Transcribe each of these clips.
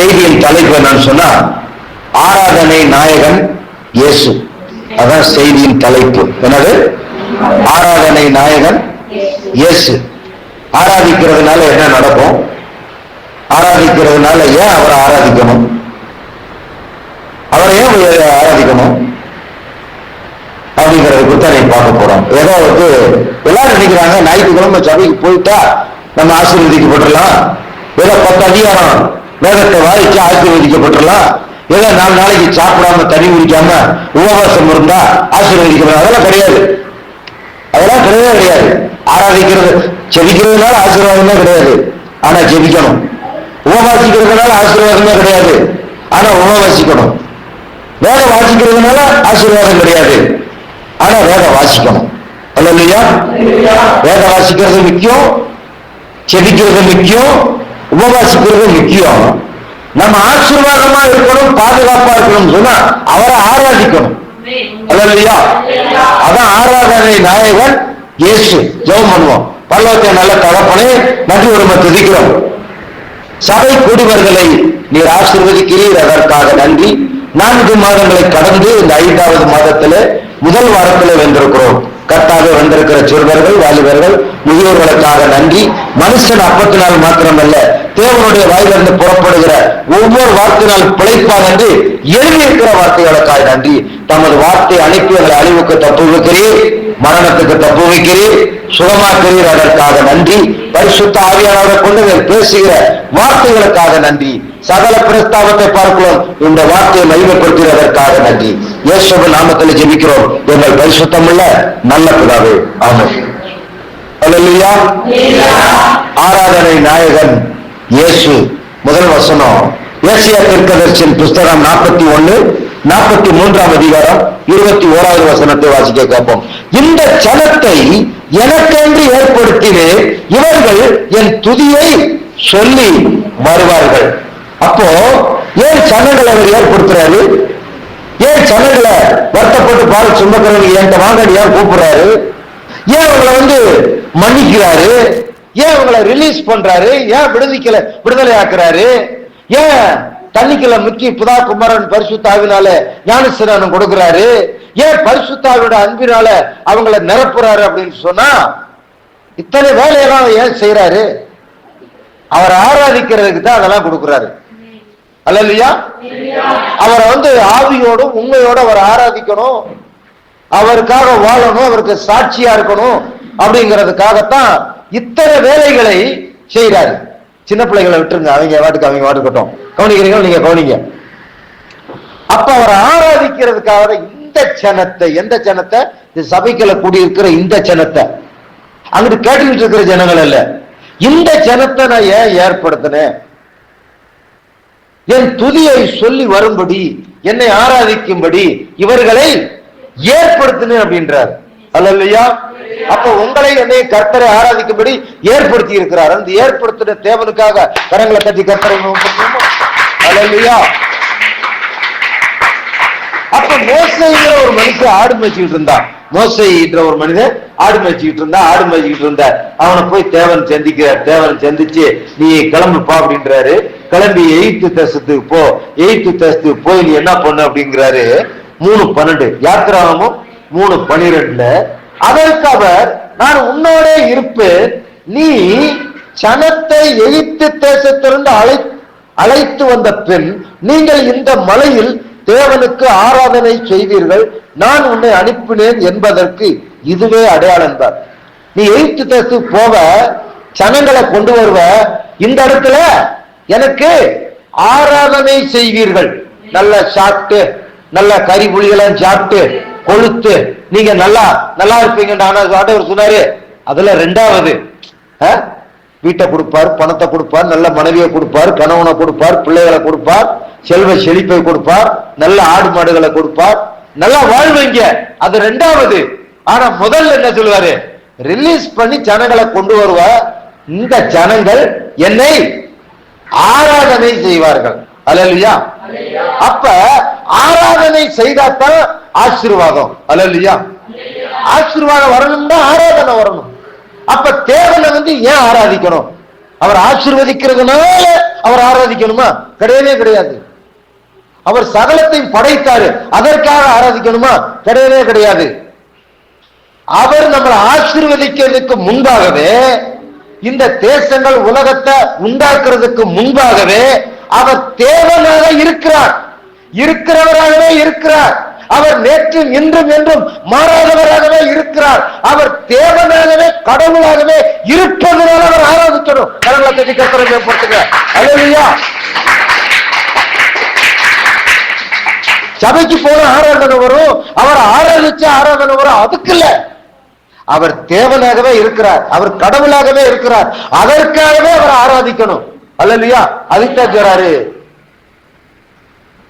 செய்தியின் தலைப்பு என்னன்னு சொன்னா ஆராதனை நாயகன் இயேசு. அதான் செய்தியின் தலைப்பு. என்னது? ஆராதனை நாயகன் இயேசு. ஆராதிக்கிறதுனால என்ன நடக்கும்? ஆராதிக்கிறதுனால ஏன் அவரை ஆராதிக்கணும்? அவரை ஏன் ஆராதிக்கணும் அப்படிங்கறத குறித்து பார்க்க போறோம். ஏதோ வந்து எல்லாரும் நினைக்கிறாங்க ஞாயிற்றுக்கிழமை சபைக்கு போயிட்டா நம்ம ஆசீர்வதிக்கப்பட்டுடலாம், ஏதோ 10 அதிகாரம் வேதத்தை வாய்ச்சி ஆசீர்வதிக்கப்பட்டுடலாம், ஏதோ 4 நாளைக்கு சாப்பிடாம தண்ணி குடிக்காம உபவாசம் இருந்தா ஆசீர்வதிக்கப்படும். அதெல்லாம் கிடையாது. அதெல்லாம் கிடையவே கிடையாது. ஆராதிக்கிறது செபிக்கிறதுனால ஆசீர்வாதமே கிடையாது, ஆனா ஜெபிக்கணும். உபவாசிக்கிறதுனால ஆசீர்வாதமே கிடையாது, ஆனா உபவாசிக்கணும். வேதம் வாசிக்கிறதுனால ஆசீர்வாதம் கிடையாது, ஆனா வேதம் வாசிக்கணும். அல்லையா? வேதம் வாசிக்கிறது முக்கியம், செபிக்கிறது முக்கியம், உபவாசிக்கிறது முக்கியம். நம்ம ஆசீர்வாதமா இருக்கணும், பாதுகாப்பா இருக்கணும் சொன்னா அவரை ஆராதிக்கணும். அல்லையா? அதான் ஆராதனை நாயகன் இயேசு. ஜெபம் பண்ணுவோம். பரலோகத்தை நல்ல தகப்பனே, நன்றி உரிமை துதிக்கிறோம். சபை கூடியவர்களை நீர் ஆசீர்வதிக்கிறீர், அதற்காக நன்றி. 4 மாதங்களை கடந்து இந்த 5வது மாதத்திலே முதல் வாரத்திலே வந்திருக்கிறோம். கர்த்தாவே, வந்திருக்கிற சிறுவர்கள், வாலிபர்கள், முதியோர்களுக்காக நன்றி. மனுஷன் அப்பத்தினால் மாத்திரமல்ல, தேவனுடைய வாயிலிருந்து புறப்படுகிற ஒவ்வொரு வார்த்தையினால் பிழைப்பான் என்று எழுதியிருக்கிற வார்த்தைகளுக்காக நன்றி. தமது வார்த்தை அனுப்பி எங்களை அழிவுக்கு தப்பு வைக்கிறீர், மரணத்துக்கு தப்பு வைக்கிறீர், சுகமாக்கிறீர், அதற்காக நன்றி. பரிசுத்த ஆவியானவரை கொண்டு பேசுகிற வார்த்தைகளுக்காக நன்றி. சகல பிரஸ்தாபத்தை பார்க்கிறோம், இந்த வார்த்தையை மகிமைப்படுத்துவதற்காக நன்றி. இயேசுவின் நாமத்தில் ஜெபிக்கிறோம் எங்கள் பரிசுத்தமுள்ள நல்ல பிதாவே, ஆமென். அல்லேலூயா. ஆராதனை நாயகன் இயேசு. முதல் வசனம் ஏசாயா தீர்க்கதரிசியின் புஸ்தகம் 41:43 அதிகாரம் 21வது வசனத்தை வாசிக்க கேட்போம். இந்த ஜனத்தை எனக்கென்று ஏற்படுத்தினேன், இவர்கள் என் துதியை சொல்லி வருவார்கள். அப்போ ஏன் ஜனங்களை அவர் ஏற்படுத்துறாரு? ஏன் ஜனங்களை வருத்தப்பட்டு பால் சுமக்கிறவங்க என்கிட்ட வாங்க ஏன் கூப்பிடுறாரு? ஏன் அவங்களை வந்து மன்னிக்கிறாரு? ஏன் அவங்களை ரிலீஸ் பண்றாரு? ஏன் விடுதலை ஆக்குறாரு? ஏன் தண்ணிக்குள்ள முக்கி புதா குமாரன் பரிசுத்தாவினால ஞானஸ்நானம் கொடுக்கிறாரு? ஏன் பரிசுத்தாவியோட அன்பினால அவங்களை நிரப்புறாரு அப்படின்னு சொன்னா இத்தனை வேலையெல்லாம் ஏன் செய்யறாரு? அவரை ஆராதிக்கிறதுக்கு தான் அதெல்லாம் கொடுக்கிறாரு. அல்லேலூயா. அவரை வந்து ஆவியோடும் உண்மையோட அவரை ஆராதிக்கணும், அவருக்காக வாழணும், அவருக்கு சாட்சியா இருக்கணும் அப்படிங்கிறதுக்காகத்தான் இத்தனை வேலைகளை செய்யறாரு. சின்ன பிள்ளைகளை விட்டுருங்க, அவங்க வாட்டுக்கட்டும். கவனிக்கிறீங்க, நீங்க கவனிங்க. அப்ப அவரை ஆராதிக்கிறதுக்காக இந்த ஜனத்தை, எந்த ஜனத்தை? சபைக்குள்ள கூடியிருக்கிற இந்த ஜனத்தை, அங்கிட்டு கேட்டுக்கிட்டு இருக்கிற ஜனங்கள் அல்ல, இந்த ஜனத்தை நான் ஏன் ஏற்படுத்தினேன்? என் துதியை சொல்லி வரும்படி, என்னை ஆராதிக்கும்படி இவர்களை ஏற்படுத்தினேன் அப்படின்றார். அல்லேலூயா. அப்ப உங்களை என்னை கர்த்தரை ஆராதிக்கும்படி ஏற்படுத்தி இருக்கிறார். அந்த ஏற்படுத்தின தேவனுக்காக கரங்களை கட்டி கர்த்தரை. அல்லேலூயா. அப்ப மோசேங்கிற ஒரு மனுஷன் ஆடு மேய்ச்சிட்டு இருந்தான். மோசேன்ற ஒரு மனிதன் ஆடு மேய்ச்சிட்டு இருந்தார். அவனை போய் தேவன் சந்திக்கிறார். தேவன் சந்திச்சு நீ கிளம்புப்பா அப்படின்றாரு. கிளம்பி எகிப்து தேசத்துக்கு போ. எகிப்து தேசத்துக்கு போய் நீ என்ன பண்ணு அப்படிங்கிறாரு. 3:12 யாத்திராகமம் 3:12 அதற்கு அவர், நான் உன்னோட இருப்பேன், நீ ஜனத்தை எகிப்து தேசத்திலிருந்து அழைத்து வந்த பின் நீங்கள் இந்த மலையில் தேவனுக்கு ஆராதனை செய்வீர்கள், நான் உன்னை அனுப்பினேன் என்பதற்கு இதுவே அடையாளம் தான். நீ எகிப்து தேசத்துக்கு போவ, ஜனங்களை கொண்டு வருவ, இந்த இடத்துல எனக்கு ஆராதனை செய்வீர்கள். நல்ல சாப்பிட்டு, நல்ல கறி புளிகளாம் சாப்பிட்டு கொளுத்து நீங்க நல்லா இருப்பீங்க. ஆண்டவர் சொன்னாரு. அதுல 2வது வீட்டை கொடுப்பார், பணத்தை கொடுப்பார், நல்ல மனைவியை கொடுப்பார், கணவனை கொடுப்பார், பிள்ளைகளை கொடுப்பார், செல்வ செழிப்பை கொடுப்பார், நல்ல ஆடு மாடுகளை கொடுப்பார், நல்லா வாழ்வீங்க. அது 2வது. ஆனா முதல்ல என்ன சொல்லுவாரு? ரிலீஸ் பண்ணி ஜனங்களை கொண்டு வருவ, இந்த ஜனங்கள் என்னை ஆராதனை செய்வார்கள். அல்லேலூயா. அப்ப ஆராதனை செய்தாத்தான் ஆசீர்வாதம். அல்லேலூயா. ஆசீர்வாதம் வரணும்னா ஆராதனை வரணும். அப்ப தேவனை வந்து ஏன் ஆராதிக்கணும்? அவர் ஆசீர்வதிக்கிறதுனால அவர் ஆராதிக்கணுமா? கிடையவே கிடையாது. அவர் சகலத்தையும் படைத்தாரு, அதற்காக ஆராதிக்கணுமா? கிடையவே கிடையாது. அவர் நம்மளை ஆசீர்வதிக்கிறதுக்கு முன்பாகவே, இந்த தேசங்கள் உலகத்தை உண்டாக்குறதுக்கு முன்பாகவே அவர் தேவனாக இருக்கிறார், இருக்கிறவராகவே இருக்கிறார். அவர் நேற்றும் இன்றும் என்றும் மாறாதவராகவே இருக்கிறார். அவர் தேவனாகவே கடவுளாகவே இருப்பதனால அவர் ஆராதிக்கணும். கடவுளை பற்றி கர்த்தரை போட்டுங்க. அல்லேலூயா. சபைக்கு போன ஆராதனை வரும், அவர் ஆராதிச்ச ஆராதனை வரும், அதுக்கு இல்ல. அவர் தேவனாகவே இருக்கிறார், அவர் கடவுளாகவே இருக்கிறார், அதற்காகவே அவர் ஆராதிக்கணும். அல்லேலூயா. அதுதான் சொல்றாரு,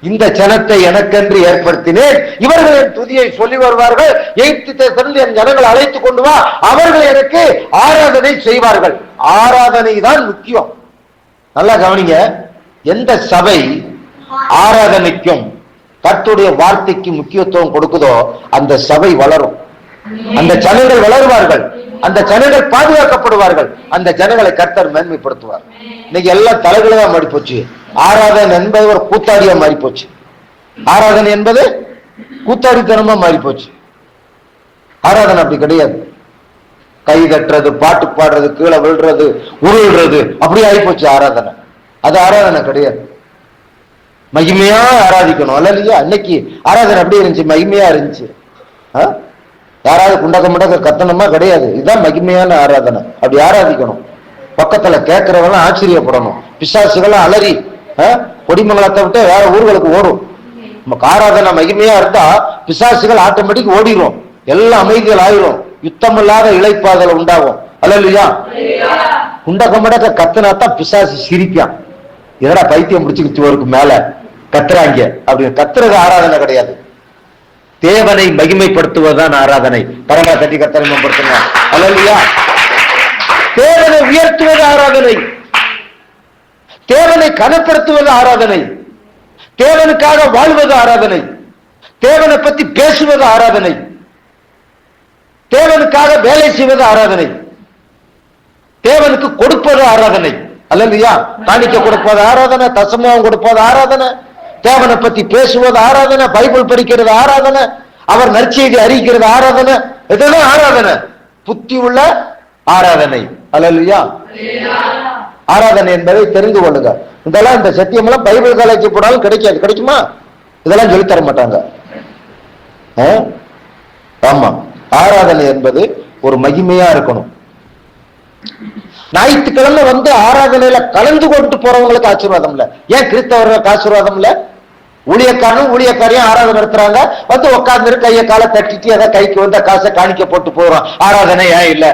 இந்த ஜனத்தை எனக்கென்று ஏற்படுத்தினேன், இவர்களின் துதியை சொல்லி வருவார்கள், எகிப்து தேசத்திலிருந்து என் ஜனங்களை அழைத்துக் கொண்டு வா, அவர்கள் எனக்கு ஆராதனை செய்வார்கள். ஆராதனை தான் முக்கியம். நல்லா கவனிங்க. எந்த சபை ஆராதனைக்கும் கர்த்தருடைய வார்த்தைக்கு முக்கியத்துவம் கொடுக்குதோ அந்த சபை வளரும், அந்த ஜனங்கள் வளருவார்கள், அந்த ஜனங்கள் பாதுகாக்கப்படுவார்கள், அந்த ஜனங்களை கர்த்தர் மேன்மைப்படுத்துவார். இன்னைக்கு எல்லாம் தலைகளா மாறி போச்சு. ஆராதனை என்பது ஒரு கூத்தாடியா மாறி போச்சு. ஆராதனை என்பது கூத்தாடித்தனமா மாறி போச்சு. ஆராதனை அப்படி கிடையாது. கை தட்டுறது, பாட்டு பாடுறது, கீழே விழுறது, உருள்றது, அப்படி ஆகி போச்சு ஆராதனை. அது ஆராதனை கிடையாது. மகிமையா ஆராதிக்கணும். அல்லையா? அன்னைக்கு ஆராதனை அப்படி இருந்துச்சு, மகிமையா இருந்துச்சு. யாராவது குண்டக்க முண்டக்க கத்தனமா கிடையாது. இதுதான் மகிமையான ஆராதனை. அப்படி ஆராதிக்கணும். பக்கத்துல கேட்கிறவங்க ஆச்சரியப்படணும். பிசாசுகள் அலறி கொடிமங்கலத்தை விட்டு வேற ஊர்களுக்கு ஓடும். நமக்கு ஆராதனை மகிமையா இருந்தா பிசாசுகள் ஆட்டோமேட்டிக் ஓடிடும், எல்லாம் அமைதிகள் ஆயிரும், யுத்தம் இல்லாத இளைப்பாதல் உண்டாகும். அல்லையா? குண்டக்க முண்டக்க கத்தனாத்தான் பிசாசு சிரிப்பான். இதடா பைத்தியம் முடிச்சுக்கிட்டு மேல கத்துறாங்க அப்படின்னு. கத்துறது ஆராதனை கிடையாது. தேவனை மகிமைப்படுத்துவதுதான் ஆராதனை. பரமா தட்டி கர்த்தரை மேம்படுத்துங்க. அல்லேலூயா. தேவனை உயர்த்துவது ஆராதனை, தேவனை கனப்படுத்துவது ஆராதனை, தேவனுக்காக வாழ்வது ஆராதனை, தேவனை பத்தி பேசுவது ஆராதனை, தேவனுக்காக வேலை செய்வது ஆராதனை, தேவனுக்கு கொடுப்பது ஆராதனை. அல்லேலூயா. காணிக்க கொடுப்பது ஆராதனை, தசமம் கொடுப்பது ஆராதனை, தேவனை பத்தி பேசுவது ஆராதனை, பைபிள் படிக்கிறது ஆராதனை, அவர் நற்செய்தி அறிவிக்கிறது ஆராதனை. இதெல்லாம் ஆராதனை, புத்தி உள்ள ஆராதனை. அல்லேலூயா. ஆராதனை என்பதை தெரிந்து கொள்ளுங்க. இதெல்லாம் இந்த சத்தியம் எல்லாம் பைபிள் காலேஜ் போனாலும் கிடைக்காது. கிடைக்குமா? இதெல்லாம் சொல்லித்தர மாட்டாங்க. ஆமா, ஆராதனை என்பது ஒரு மகிமையா இருக்கணும். ஞாயிற்றுக்கிழமை வந்து ஆராதனையில கலந்து கொண்டு போறவங்களுக்கு ஆசீர்வாதம் இல்ல. ஏன் கிறிஸ்தவர்களுக்கு ஆசீர்வாதம் இல்ல? ஊழியக்காரனும் ஊழியக்காரையும் ஆராதனை நடத்துறாங்க, வந்து உட்கார்ந்து கையை காலை தட்டிட்டு அதை கைக்கு வந்த காசை காணிக்க போட்டு போறோம். ஆராதனை ஏன் இல்ல?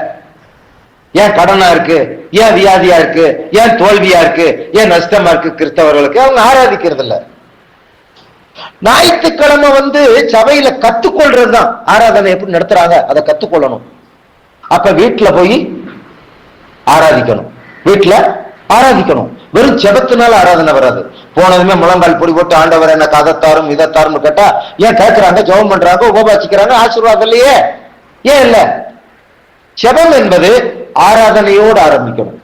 ஏன் கடனா இருக்கு, ஏன் வியாதியா இருக்கு, ஏன் தோல்வியா இருக்கு, ஏன் நஷ்டமா இருக்கு? கிறிஸ்தவர்களுக்கு அவங்க ஆராதிக்கிறது இல்ல. ஞாயிற்றுக்கிழமை வந்து சபையில கத்துக்கொள்றதுதான் ஆராதனை. எப்படி நடத்துறாங்க அதை கத்துக்கொள்ளணும். அப்ப வீட்டுல போய் ஆராதிக்கணும், வீட்டுல ஆராதிக்கணும். வெறும் ஜெபத்தினால ஆராதனை வராது. போனதுமே முழங்கால் பொடி போட்டு ஆண்டவர் என்ன கதத்தாரும் இதத்தாரும் கேட்டா ஏன் கேட்கிறாங்க? ஜெபம் பண்றாங்க, உபவாசிக்கிறாங்க, ஆசீர்வாதம் இல்லையே. ஏன் இல்ல? ஜெபம் என்பது ஆராதனையோடு ஆரம்பிக்கணும்.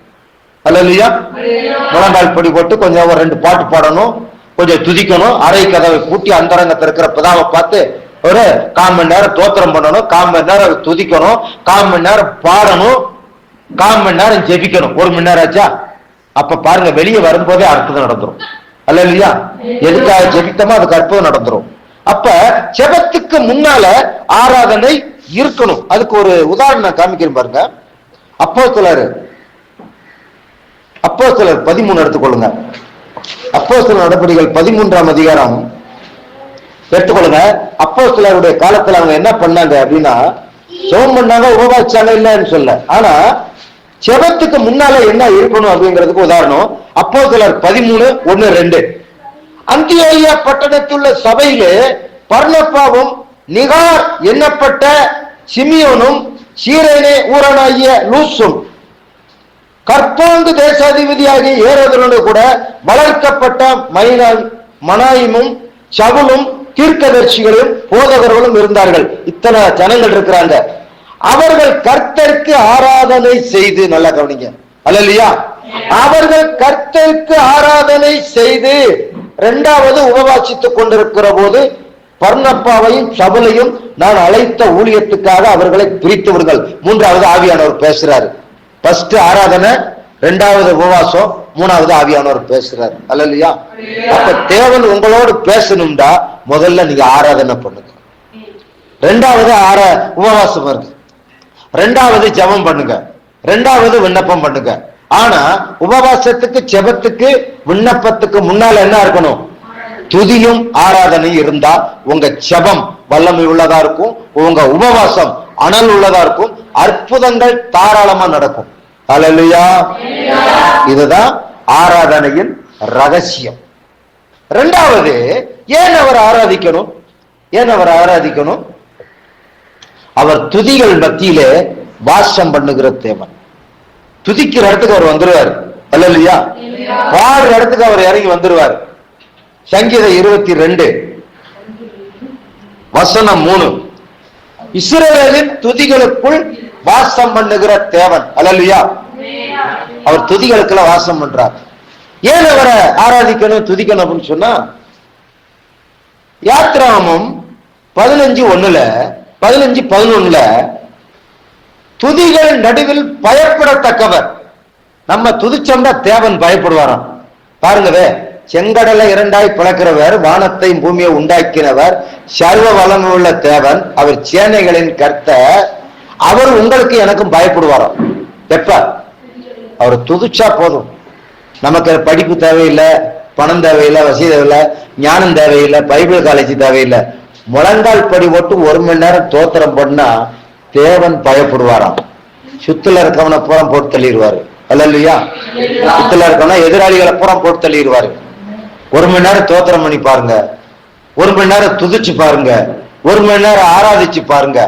அல்லேலூயா. முழங்கால் பொடி போட்டு கொஞ்சம் ஒரு 2 பாட்டு பாடணும், கொஞ்சம் துதிக்கணும், அறை கதவை பூட்டி அந்தரங்கத்தில் இருக்கிற பிதாவை பார்த்து ஒரு 1/4 மணி நேரம் தோத்திரம் பண்ணணும், 1/4 மணி நேரம் துதிக்கணும், 1/4 மணி நேரம் பாடணும், 1/4 மணி நேரம் ஜெபிக்கணும். 1 மணி நேரம் ஆச்சா? அப்ப பாருங்க, வெளியே வரும்போதே அற்புதம் நடந்துரும். அல்லேலூயா. எதுக்காக ஜெபித்தமோ அதுக்கு அற்புதம் நடந்துரும். அப்ப ஜெபத்துக்கு முன்னால ஆராதனை இருக்கணும். அதுக்கு ஒரு உதாரணம் காமிக்கிறேன் பாருங்க. அப்போஸ்தலர் 13 எடுத்துக்கொள்ளுங்க. அப்போஸ்தலர் நடபடிகள் 13ஆம் அதிகாரம் எடுத்துக்கொள்ளுங்க. அப்போஸ்தலருடைய காலத்துல அவங்க என்ன பண்ணாங்க அப்படின்னா, ஜெபம் பண்ணாங்க, உபவாசிச்சாங்க இல்லைன்னு சொல்ல. ஆனா ஜெபத்துக்கு முன்னால என்ன இருக்கணும் அப்படிங்கிறதுக்கு உதாரணம் அப்போஸ்தலர் 13:1-2. அந்தியோகியா பட்டணத்துள்ள சபையிலே பர்னபாவும் நிகார் எண்ணப்பட்ட சிமியோனும் சீரேனே ஊரனாகிய லூசும் கற்போங்கு தேசாதிபதியாகிய ஏரோதனோடு கூட வளர்க்கப்பட்ட மனாயிமும் சவுலும் தீர்க்கதரிசிகளும் போதகர்களும் இருந்தார்கள். இத்தனை ஜனங்கள் இருக்கிறாங்க. அவர்கள் கர்த்தருக்கு ஆராதனை செய்து, நல்லா கவனிங்க, அல்லேலூயா, அவர்கள் கர்த்தருக்கு ஆராதனை செய்து இரண்டாவது உபவாசித்துக் கொண்டிருக்கிற போது பர்னப்பாவையும் சவுலையும் நான் அழைத்த ஊழியத்துக்காக அவர்களை பிரித்தவர்கள். மூன்றாவது ஆவியானவர் பேசுறாரு. ஃபர்ஸ்ட் ஆராதனை, இரண்டாவது உபவாசம், மூணாவது ஆவியானவர் பேசுறாரு. அல்லையா? அப்ப தேவன் உங்களோடு பேசணும்டா முதல்ல நீங்க ஆராதனை பண்ணுங்க, ரெண்டாவது உபவாசம் இருக்கு, ரெண்டாவது ஜெபம் பண்ணுங்க, ரெண்டாவது விண்ணப்பம் பண்ணுங்க. ஆனா உபவாசத்துக்கு ஜெபத்துக்கு விண்ணப்பத்துக்கு முன்னால என்ன இருக்கணும்? துதியும் ஆராதனை இருந்தா உங்க ஜெபம் வல்லமை உள்ளதா இருக்கும், உங்க உபவாசம் அனல் உள்ளதா இருக்கும், அற்புதங்கள் தாராளமா நடக்கும். அல்லேலூயா. இதுதான் ஆராதனையின் ரகசியம். இரண்டாவது, ஏன் அவர் ஆராதிக்கணும்? ஏன் அவர் ஆராதிக்கணும்? அவர் துதிகள் மத்தியிலே வாசம் பண்ணுகிற தேவன். துதிக்கிற இடத்துக்கு அவர் வந்துருவார். அல்லேலூயா. பாடுற இடத்துக்கு அவர் இறங்கி வந்துருவார். சங்கீதம் 22 வசனம் 3, இஸ்ரவேலின் துதிகளுக்குள் வாசம் பண்ணுகிற தேவன். அல்லேலூயா. அவர் துதிகளுக்குள்ள வாசம் பண்றார். ஏன் அவரை ஆராதிக்கணும் துதிக்கணும் அப்படின்னு சொன்னா, யாத்ராமம் 15:11 துதிகள் நடுவில் பயப்படத்தக்கவர். நம்ம துதிச்சோம்னா தேவன் பயப்படுவாராம். பாருங்கவே, செங்கடலை இரண்டாய் பிளக்கிறவர், வானத்தை பூமியை உண்டாக்கினவர், சர்வ வல்லமை உள்ள தேவன், அவர் சேனைகளின் கர்த்தர், அவர் உங்களுக்கு எனக்கும் பயப்படுவாராம். எப்ப? அவர் துதிச்சா போதும். நமக்கு படிப்பு தேவையில்லை, பணம் தேவையில்லை, வசதி தேவையில்லை, ஞானம் தேவையில்லை, பைபிள் காலேஜ் தேவையில்லை. முழங்கால் படி போட்டு 1 மணி நேரம் தோத்திரம் பண்ணா தேவன் பயப்படுவாராம். சுத்துல இருக்கவனை பூரா போட்டு தள்ளிடுவாரு. அல்லேலூயா. சுத்துல இருக்கவனா எதிராளிகளை பூரா போட்டு தள்ளிடுவாரு. 1 மணி நேரம் தோத்திரம் பண்ணி பாருங்க, 1 மணி நேரம் துதிச்சு பாருங்க, 1 மணி நேரம் ஆராதிச்சு பாருங்க,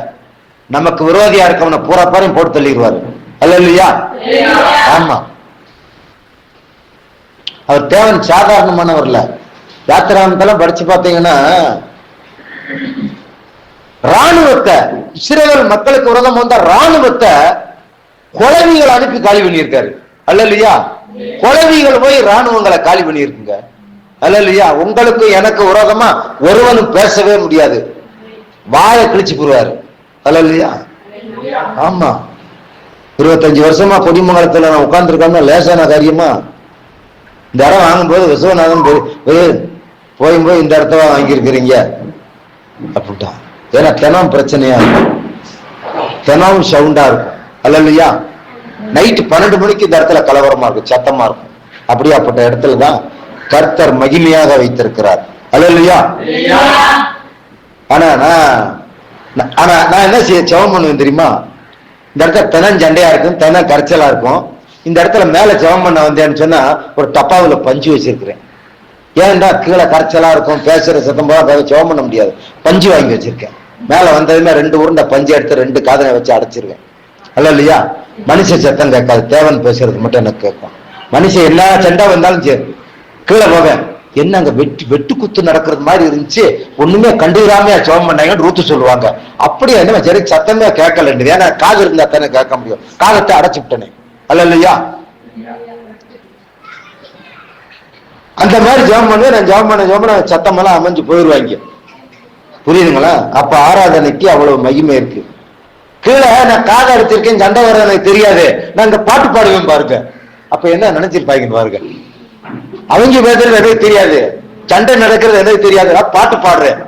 நமக்கு விரோதியா இருக்கவனை பூரா பாரையும் போட்டு தள்ளிடுவாரு. அல்லேலூயா. ஆமா, அவர் தேவன் சாதாரணமானவர் இல்ல. யாத்திராமத்தெல்லாம் படிச்சு பார்த்தீங்கன்னா, ராணுவத்தை, இஸ்ரவேல் மக்களுக்கு விரோதம் வந்த ராணுவத்தை கொலைவிகள் அனுப்பி காலி பண்ணியிருக்காரு. அல்லேலூயா. கொலைவிகள் போய் ராணுவங்களை காலி பண்ணியிருக்குங்க. அல்லேலூயா. உங்களுக்கு எனக்கு விரோதமா ஒருவனும் பேசவே முடியாது, வாயை கிழிச்சு போடுவாரு. அல்லேலூயா. ஆமா, 25 வருஷமா கொடிமங்கலத்துல நான் உட்கார்ந்து இருக்கோம்னா லேசான காரியமா? இந்த இடம் வாங்கும்போது விஸ்வநாதன் போய் இந்த இடத்த வாங்கியிருக்கிறீங்க அப்படின்ட்டா. ஏன்னா தினம் பிரச்சனையா இருக்கும், தினம் சவுண்டா இருக்கும். அல்லேலூயா. நைட்டு 12 மணிக்கு இந்த இடத்துல கலவரமா இருக்கும், சத்தமா இருக்கும். அப்படியாப்பட்ட இடத்துலதான் கர்த்தர் மகிமையாக வைத்திருக்கிறார். அல்லேலூயா. ஆனா நான் என்ன செய்ய ஜெபம் பண்ணுவேன் தெரியுமா? இந்த இடத்துல தினம் சண்டையா இருக்கும், தினம் கரைச்சலா இருக்கும். இந்த இடத்துல மேல ஜெபம் பண்ண வந்தேன்னு சொன்னா ஒரு டப்பாவுல பஞ்சு வச்சிருக்கிறேன். ஏன்டா கீழே கரைச்சலா இருக்கும், பேசுற சத்தம் போல ஜெபம் பண்ண முடியாது, பஞ்சு வாங்கி வச்சிருக்கேன். மேல வந்ததுமே 2 உருண்டை பஞ்சு எடுத்து 2 காதனை வச்சு அடைச்சிருவேன். அல்லேலூயா. மனுஷ சத்தம் கேட்காது, தேவன் பேசுறது மட்டும் எனக்கு கேட்கும். மனுஷன் எல்லா சண்டை வந்தாலும் சரி கீழே போவேன். என்ன அங்க வெட்டு குத்து நடக்கிறது மாதிரி இருந்துச்சு, ஒண்ணுமே கண்டுக்கிறாமையா ஜெபம் பண்ணாங்கன்னு ரூத்து சொல்லுவாங்க. அப்படியே என்ன சரி சத்தமே கேட்கல, ஏன்னா காது இருந்தா தானே கேட்க முடியும், காதத்தை அடைச்சு விட்டனே. அல்லேலூயா. அந்த மாதிரி ஜெபம் பண்ணி நான் ஜெபம் பண்ண சத்தமெல்லாம் அமைஞ்சு போயிடுவாங்க. புரியுதுங்களா? அப்ப ஆராதனைக்கு அவ்வளவு மகிமை இருக்கு. கீழே நான் காதை அடிச்சிருக்கேன், சண்டை வர எனக்கு தெரியாது, நான் இந்த பாட்டு பாடுவேன் பாருங்க. அப்ப என்ன நினைச்சிருப்பாங்க பாருங்க, அவங்க பேசுறது எனக்கு தெரியாது, சண்டை நடக்கிறது எனக்கு தெரியாது, நான் பாட்டு பாடுறேன்.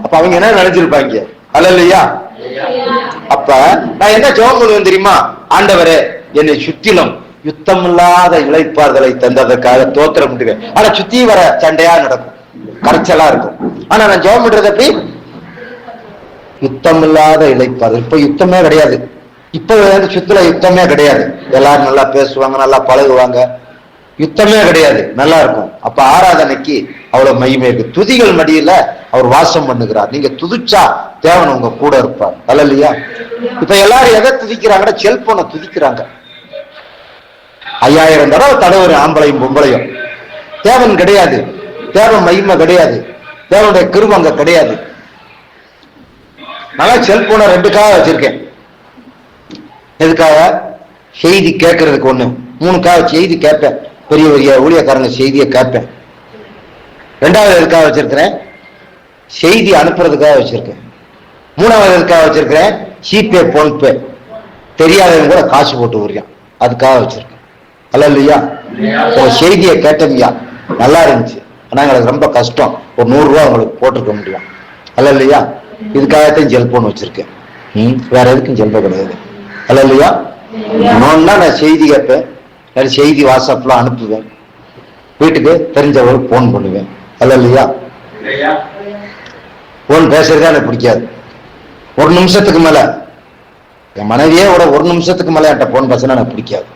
அப்ப அவங்க என்ன நினைச்சிருப்பாங்க? அல்லேலூயா. அப்ப நான் என்ன ஜெபம் பண்ணுவேன் தெரியுமா? ஆண்டவரே, என்னை சுற்றிலும் யுத்தமில்லாத இளைப்பாறுதலை தந்ததற்காக தோத்திரம் பண்ணுவேன். ஆனா சுத்தி வர சண்டையா நடக்கும், கரைச்சலா இருக்கும். ஆனா நான் ஜெபம் பண்றது எப்படி? யுத்தமில்லாத இளைப்பாறுதல். இப்ப யுத்தமே கிடையாது, இப்ப சுத்துல யுத்தமே கிடையாது. எல்லாரும் நல்லா பேசுவாங்க, நல்லா பழகுவாங்க, யுத்தமே கிடையாது, நல்லா இருக்கும். அப்ப ஆராதனைக்கு அவ்வளவு மகிமை இருக்கு. துதிகள் மடியில அவர் வாசம் பண்ணுகிறார். நீங்க துதிச்சா தேவன் உங்க கூட இருப்பார். அல்லேலூயா. இப்ப எல்லாரும் எதை துதிக்கிறாங்கன்னா செல்போனை துதிக்கிறாங்க. 5000 தடவை தடவை ஆம்பளையும் பொம்பளையும். தேவன் கிடையாது, தேவன் மகிமை கிடையாது, தேவனுடைய கிருபை அங்க கிடையாது. நான் செல்போனை 2க்காக வச்சிருக்கேன். எதுக்காக? செய்தி கேட்கறதுக்கு ஒண்ணு, 3 செய்தி கேட்பேன், பெரிய பெரிய ஊழியக்காரங்க செய்தியை கேட்பேன். 2வது எதுக்காக வச்சிருக்கிறேன்? செய்தி அனுப்புறதுக்காக வச்சிருக்கேன். 3வது எதுக்காக வச்சிருக்கிறேன்? ஜிபே, போன்பே, தெரியாதவங்க கூட காசு போட்டு வருவான், அதுக்காக வச்சிருக்கேன். அல்லையா? செய்தியை கேட்டீங்க, நல்லா இருந்துச்சு, ஆனா எங்களுக்கு ரொம்ப கஷ்டம், ஒரு 100 ரூபா உங்களுக்கு போட்டிருக்க முடியும். அல்லையா? இதுக்காகத்தான் செல்போன் வச்சிருக்கேன், வேற எதுக்கும் செல்ப கிடையாது. அல்லையா? இன்னொன்னா நான் செய்தி கேட்பேன், செய்தி வாட்ஸ்அப்ல அனுப்புவேன், வீட்டுக்கு தெரிஞ்சவங்களுக்கு போன் பண்ணுவேன். அல்லையா? போன் பேசுறதே எனக்கு பிடிக்காது. 1 நிமிஷத்துக்கு மேல என் மனைவியே ஒரு 1 நிமிஷத்துக்கு மேல என்கிட்ட போன் பேசினா எனக்கு பிடிக்காது.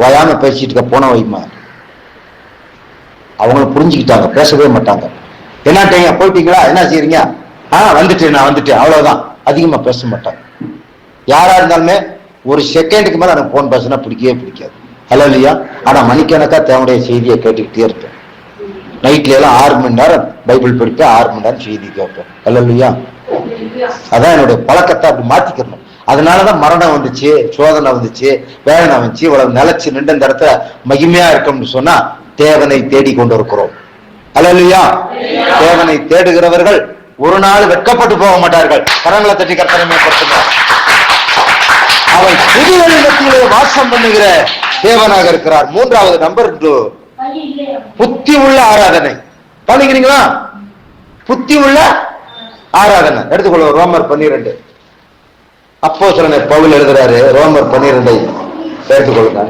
ஓயாம பேசிட்டு இருக்க, போன வைமா. அவங்களும் புரிஞ்சுக்கிட்டாங்க, பேசவே மாட்டாங்க. என்னட்டீங்க, போயிட்டீங்களா, என்ன செய்யறீங்க, வந்துட்டேன், நான் வந்துட்டேன், அவ்வளவுதான். அதிகமா பேச மாட்டாங்க. யாரா இருந்தாலுமே 1 செகண்டுக்கு மேல எனக்கு போன் பேசினா பிடிக்கவே பிடிக்காது. இல்லையா? ஆனா மணிக்கணக்கா தேவனுடைய செய்தியை கேட்டுக்கிட்டே இருப்பேன். நைட்ல எல்லாம் 6 மணி நேரம் பைபிள் படிப்பேன், 6 மணி நேரம் செய்தி கேட்பேன். இல்லையா? அதான் என்னுடைய பழக்கத்தை அப்படி மாத்திக்கணும். அதனாலதான் மரணம் வந்துச்சு, சோதனை வந்துச்சு, வேதனை வந்துச்சு, இவ்வளவு நிலைச்சு நின்று இந்த இடத்துல மகிமையா இருக்கும்னு சொன்னா தேவனை தேடி கொண்டு இருக்கிறோம். அல்லேலூயா. தேவனை தேடுகிறவர்கள் ஒரு நாள் வெட்கப்பட்டு போக மாட்டார்கள். கரங்களை தட்டி கர்த்தரை மேம்படுத்துகிறார். அவர் புதிகளின் மத்தியிலே வாசம் பண்ணுகிற தேவனாக இருக்கிறார். 3வது நம்பர் 2, புத்தி உள்ள ஆராதனை. பாத்தீங்களா? புத்தி உள்ள ஆராதனை எடுத்துக்கொள்வோம். ரோமர் 12. அப்போஸ்தலன் பவுல் எழுதுறாரு, ரோமர் 12 எடுத்துக்கொள்ளுங்க.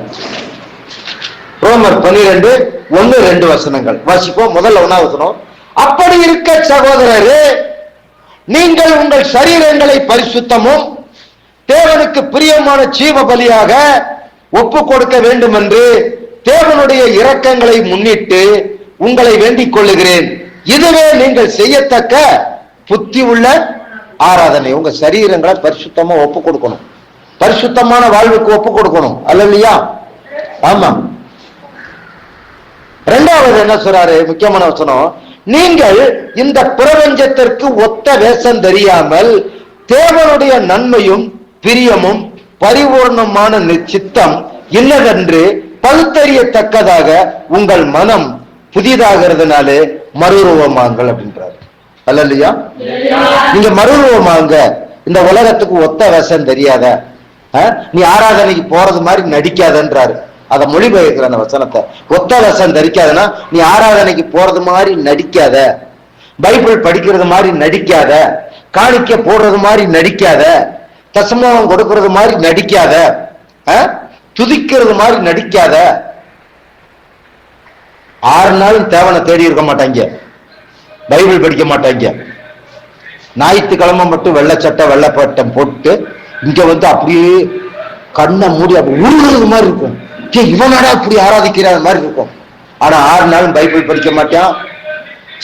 ரோமர் 12 1-2 வசனங்கள் வாசிப்போம். முதல்ல 1வது வசனம். அப்படி இருக்க சகோதரரே, நீங்கள் உங்கள் சரீரங்களை பரிசுத்தமும் தேவனுக்கு பிரியமான ஜீவ பலியாக ஒப்பு கொடுக்க வேண்டும் என்று தேவனுடைய இரக்கங்களை முன்னிட்டு உங்களை வேண்டிக் கொள்ளுகிறேன். இதுவே நீங்கள் செய்யத்தக்க புத்தி உள்ள ஆராதனை. உங்க சரீரங்களை பரிசுத்தமா ஒப்பு கொடுக்கணும், பரிசுத்தமான வாழ்வுக்கு ஒப்பு கொடுக்கணும். அல்லையா? ஆமா. 2வது என்ன சொல்றாரு? முக்கியமான வசனம். நீங்கள் இந்த பிரபஞ்சத்திற்கு ஒத்த வேஷம் தெரியாமல் தேவனுடைய நன்மையும் பிரியமும் பரிபூர்ணமான சித்தம் இல்லதென்று பகுத்தறியத்தக்கதாக உங்கள் மனம் புதிதாகிறதுனாலே மறுரூபமாங்கள் அப்படின்றாரு. அல்லையா? நீங்க மறுரூபமாங்க. இந்த உலகத்துக்கு ஒத்த வேஷம் தெரியாத, நீ ஆராதனைக்கு போறது மாதிரி நடிக்காதன்றாரு. அத மொழிபெயர்க்கிற அந்த வசனத்தை. ஒத்த வேஷம் தரிக்காதனா நீ ஆராதனைக்கு போறது மாதிரி நடிக்காத, பைபிள் படிக்கிறது மாதிரி நடிக்காத, காணிக்க போடுறது மாதிரி நடிக்காத, தசமம் கொடுக்கறது மாதிரி நடிக்காத, துதிக்கிறது மாதிரி நடிக்காத. 6 நாளும் தேவனை தேடி இருக்க மாட்டாங்க, பைபிள் படிக்க மாட்டாங்க. ஞாயிற்றுக்கிழமை மட்டும் வெள்ளை சட்டை வெள்ளை பட்டம் போட்டு இங்க அப்படியே கண்ணை மூடி அப்படி உருகிறது மாதிரி இருக்கும். இவனடா இப்படி ஆராதிக்கிற மாதிரி இருக்கும். ஆனா 6 நாளும் பைபிள் படிக்க மாட்டான்,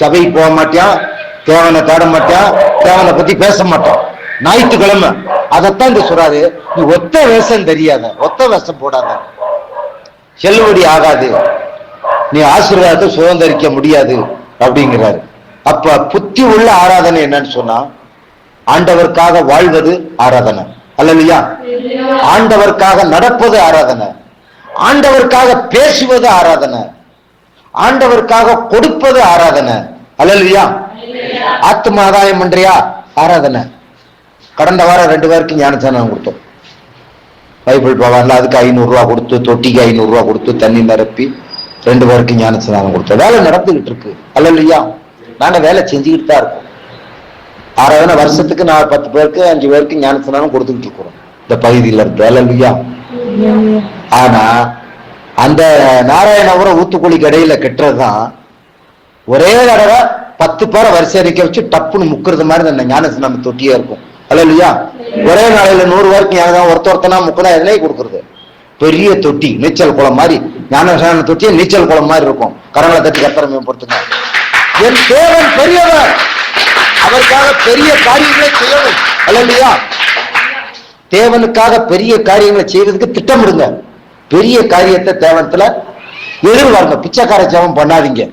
சபைக்கு போக மாட்டான், தேவனை தேட மாட்டான், தேவனை பத்தி பேச மாட்டான். ஞாயிற்றுக்கிழமை அதைத்தான் இந்த சொல்றாரு. நீ ஒத்த வேஷம் தெரியாத, ஒத்த வேஷம் போடாத, செல்லுபடி ஆகாது, நீ ஆசீர்வாதத்தை சுதந்திரிக்க முடியாது அப்படிங்கிறாரு. அப்ப புத்தி உள்ள ஆராதனை என்னன்னு சொன்னா, ஆண்டவருக்காக வாழ்வது ஆராதனை. அல்லையா? ஆண்டவருக்காக நடப்பது ஆராதனை, ஆண்டவருக்காக பேசுவது ஆராதனை, ஆண்டவருக்காக கொடுப்பது ஆராதனை. அல்லையா? ஆத்ம ஆதாயம் பண்றியா? ஆராதனை. கடந்த வாரம் 2 பேருக்கு ஞானஸ்நானம் கொடுத்தோம். பைபிள் பவர்ல அதுக்கு 500 ரூபா கொடுத்து, தொட்டிக்கு 500 ரூபா கொடுத்து, தண்ணி நிரப்பி 2 பேருக்கு ஞானஸ்நானம் கொடுத்தோம். வேலை நடந்துகிட்டு இருக்கு. அல்லையா? நாங்க வேலை செஞ்சுக்கிட்டு தான் இருக்கோம். ஆராதனை வருஷத்துக்கு 10 பேருக்கு 5 பேருக்கு ஞானஸ்நானம் கொடுத்துக்கிட்டு இருக்கிறோம் இந்த பகுதியில இருக்கு. அல்லையா? ஆனா அந்த நாராயணபுரம் ஊத்துக்குழிக்கு இடையில கெட்டுறதுதான் ஒரே தடவை 10 பேரை வரிசை நிக்க வச்சு டப்புன்னு முக்குறது மாதிரி அந்த ஞானஸ்நானம் தொட்டியே இருக்கும். அல்லையா? ஒரே நாளையில 100 பேருக்கு ஞானம் ஒருத்தனா முக்குனா எதனை கொடுக்கறது. பெரிய தொட்டி, நீச்சல் குளம் மாதிரி, ஞானஸ்நான தொட்டியே நீச்சல் குளம் மாதிரி இருக்கும். கரங்களை தட்டி கர்த்தரை மேம்படுத்துங்க. என் தேவன் பெரியவர், அவருக்காக பெரிய காரியங்களை செய்யணும். அல்லையா? தேவனுக்காக பெரிய காரியங்களை செய்யறதுக்கு திட்டமிடுங்க. பெரிய காரியத்தை தேவனத்துல எதிர்பார்க்க. பிச்சைக்கார ஜெபம் பண்ணாதீங்க.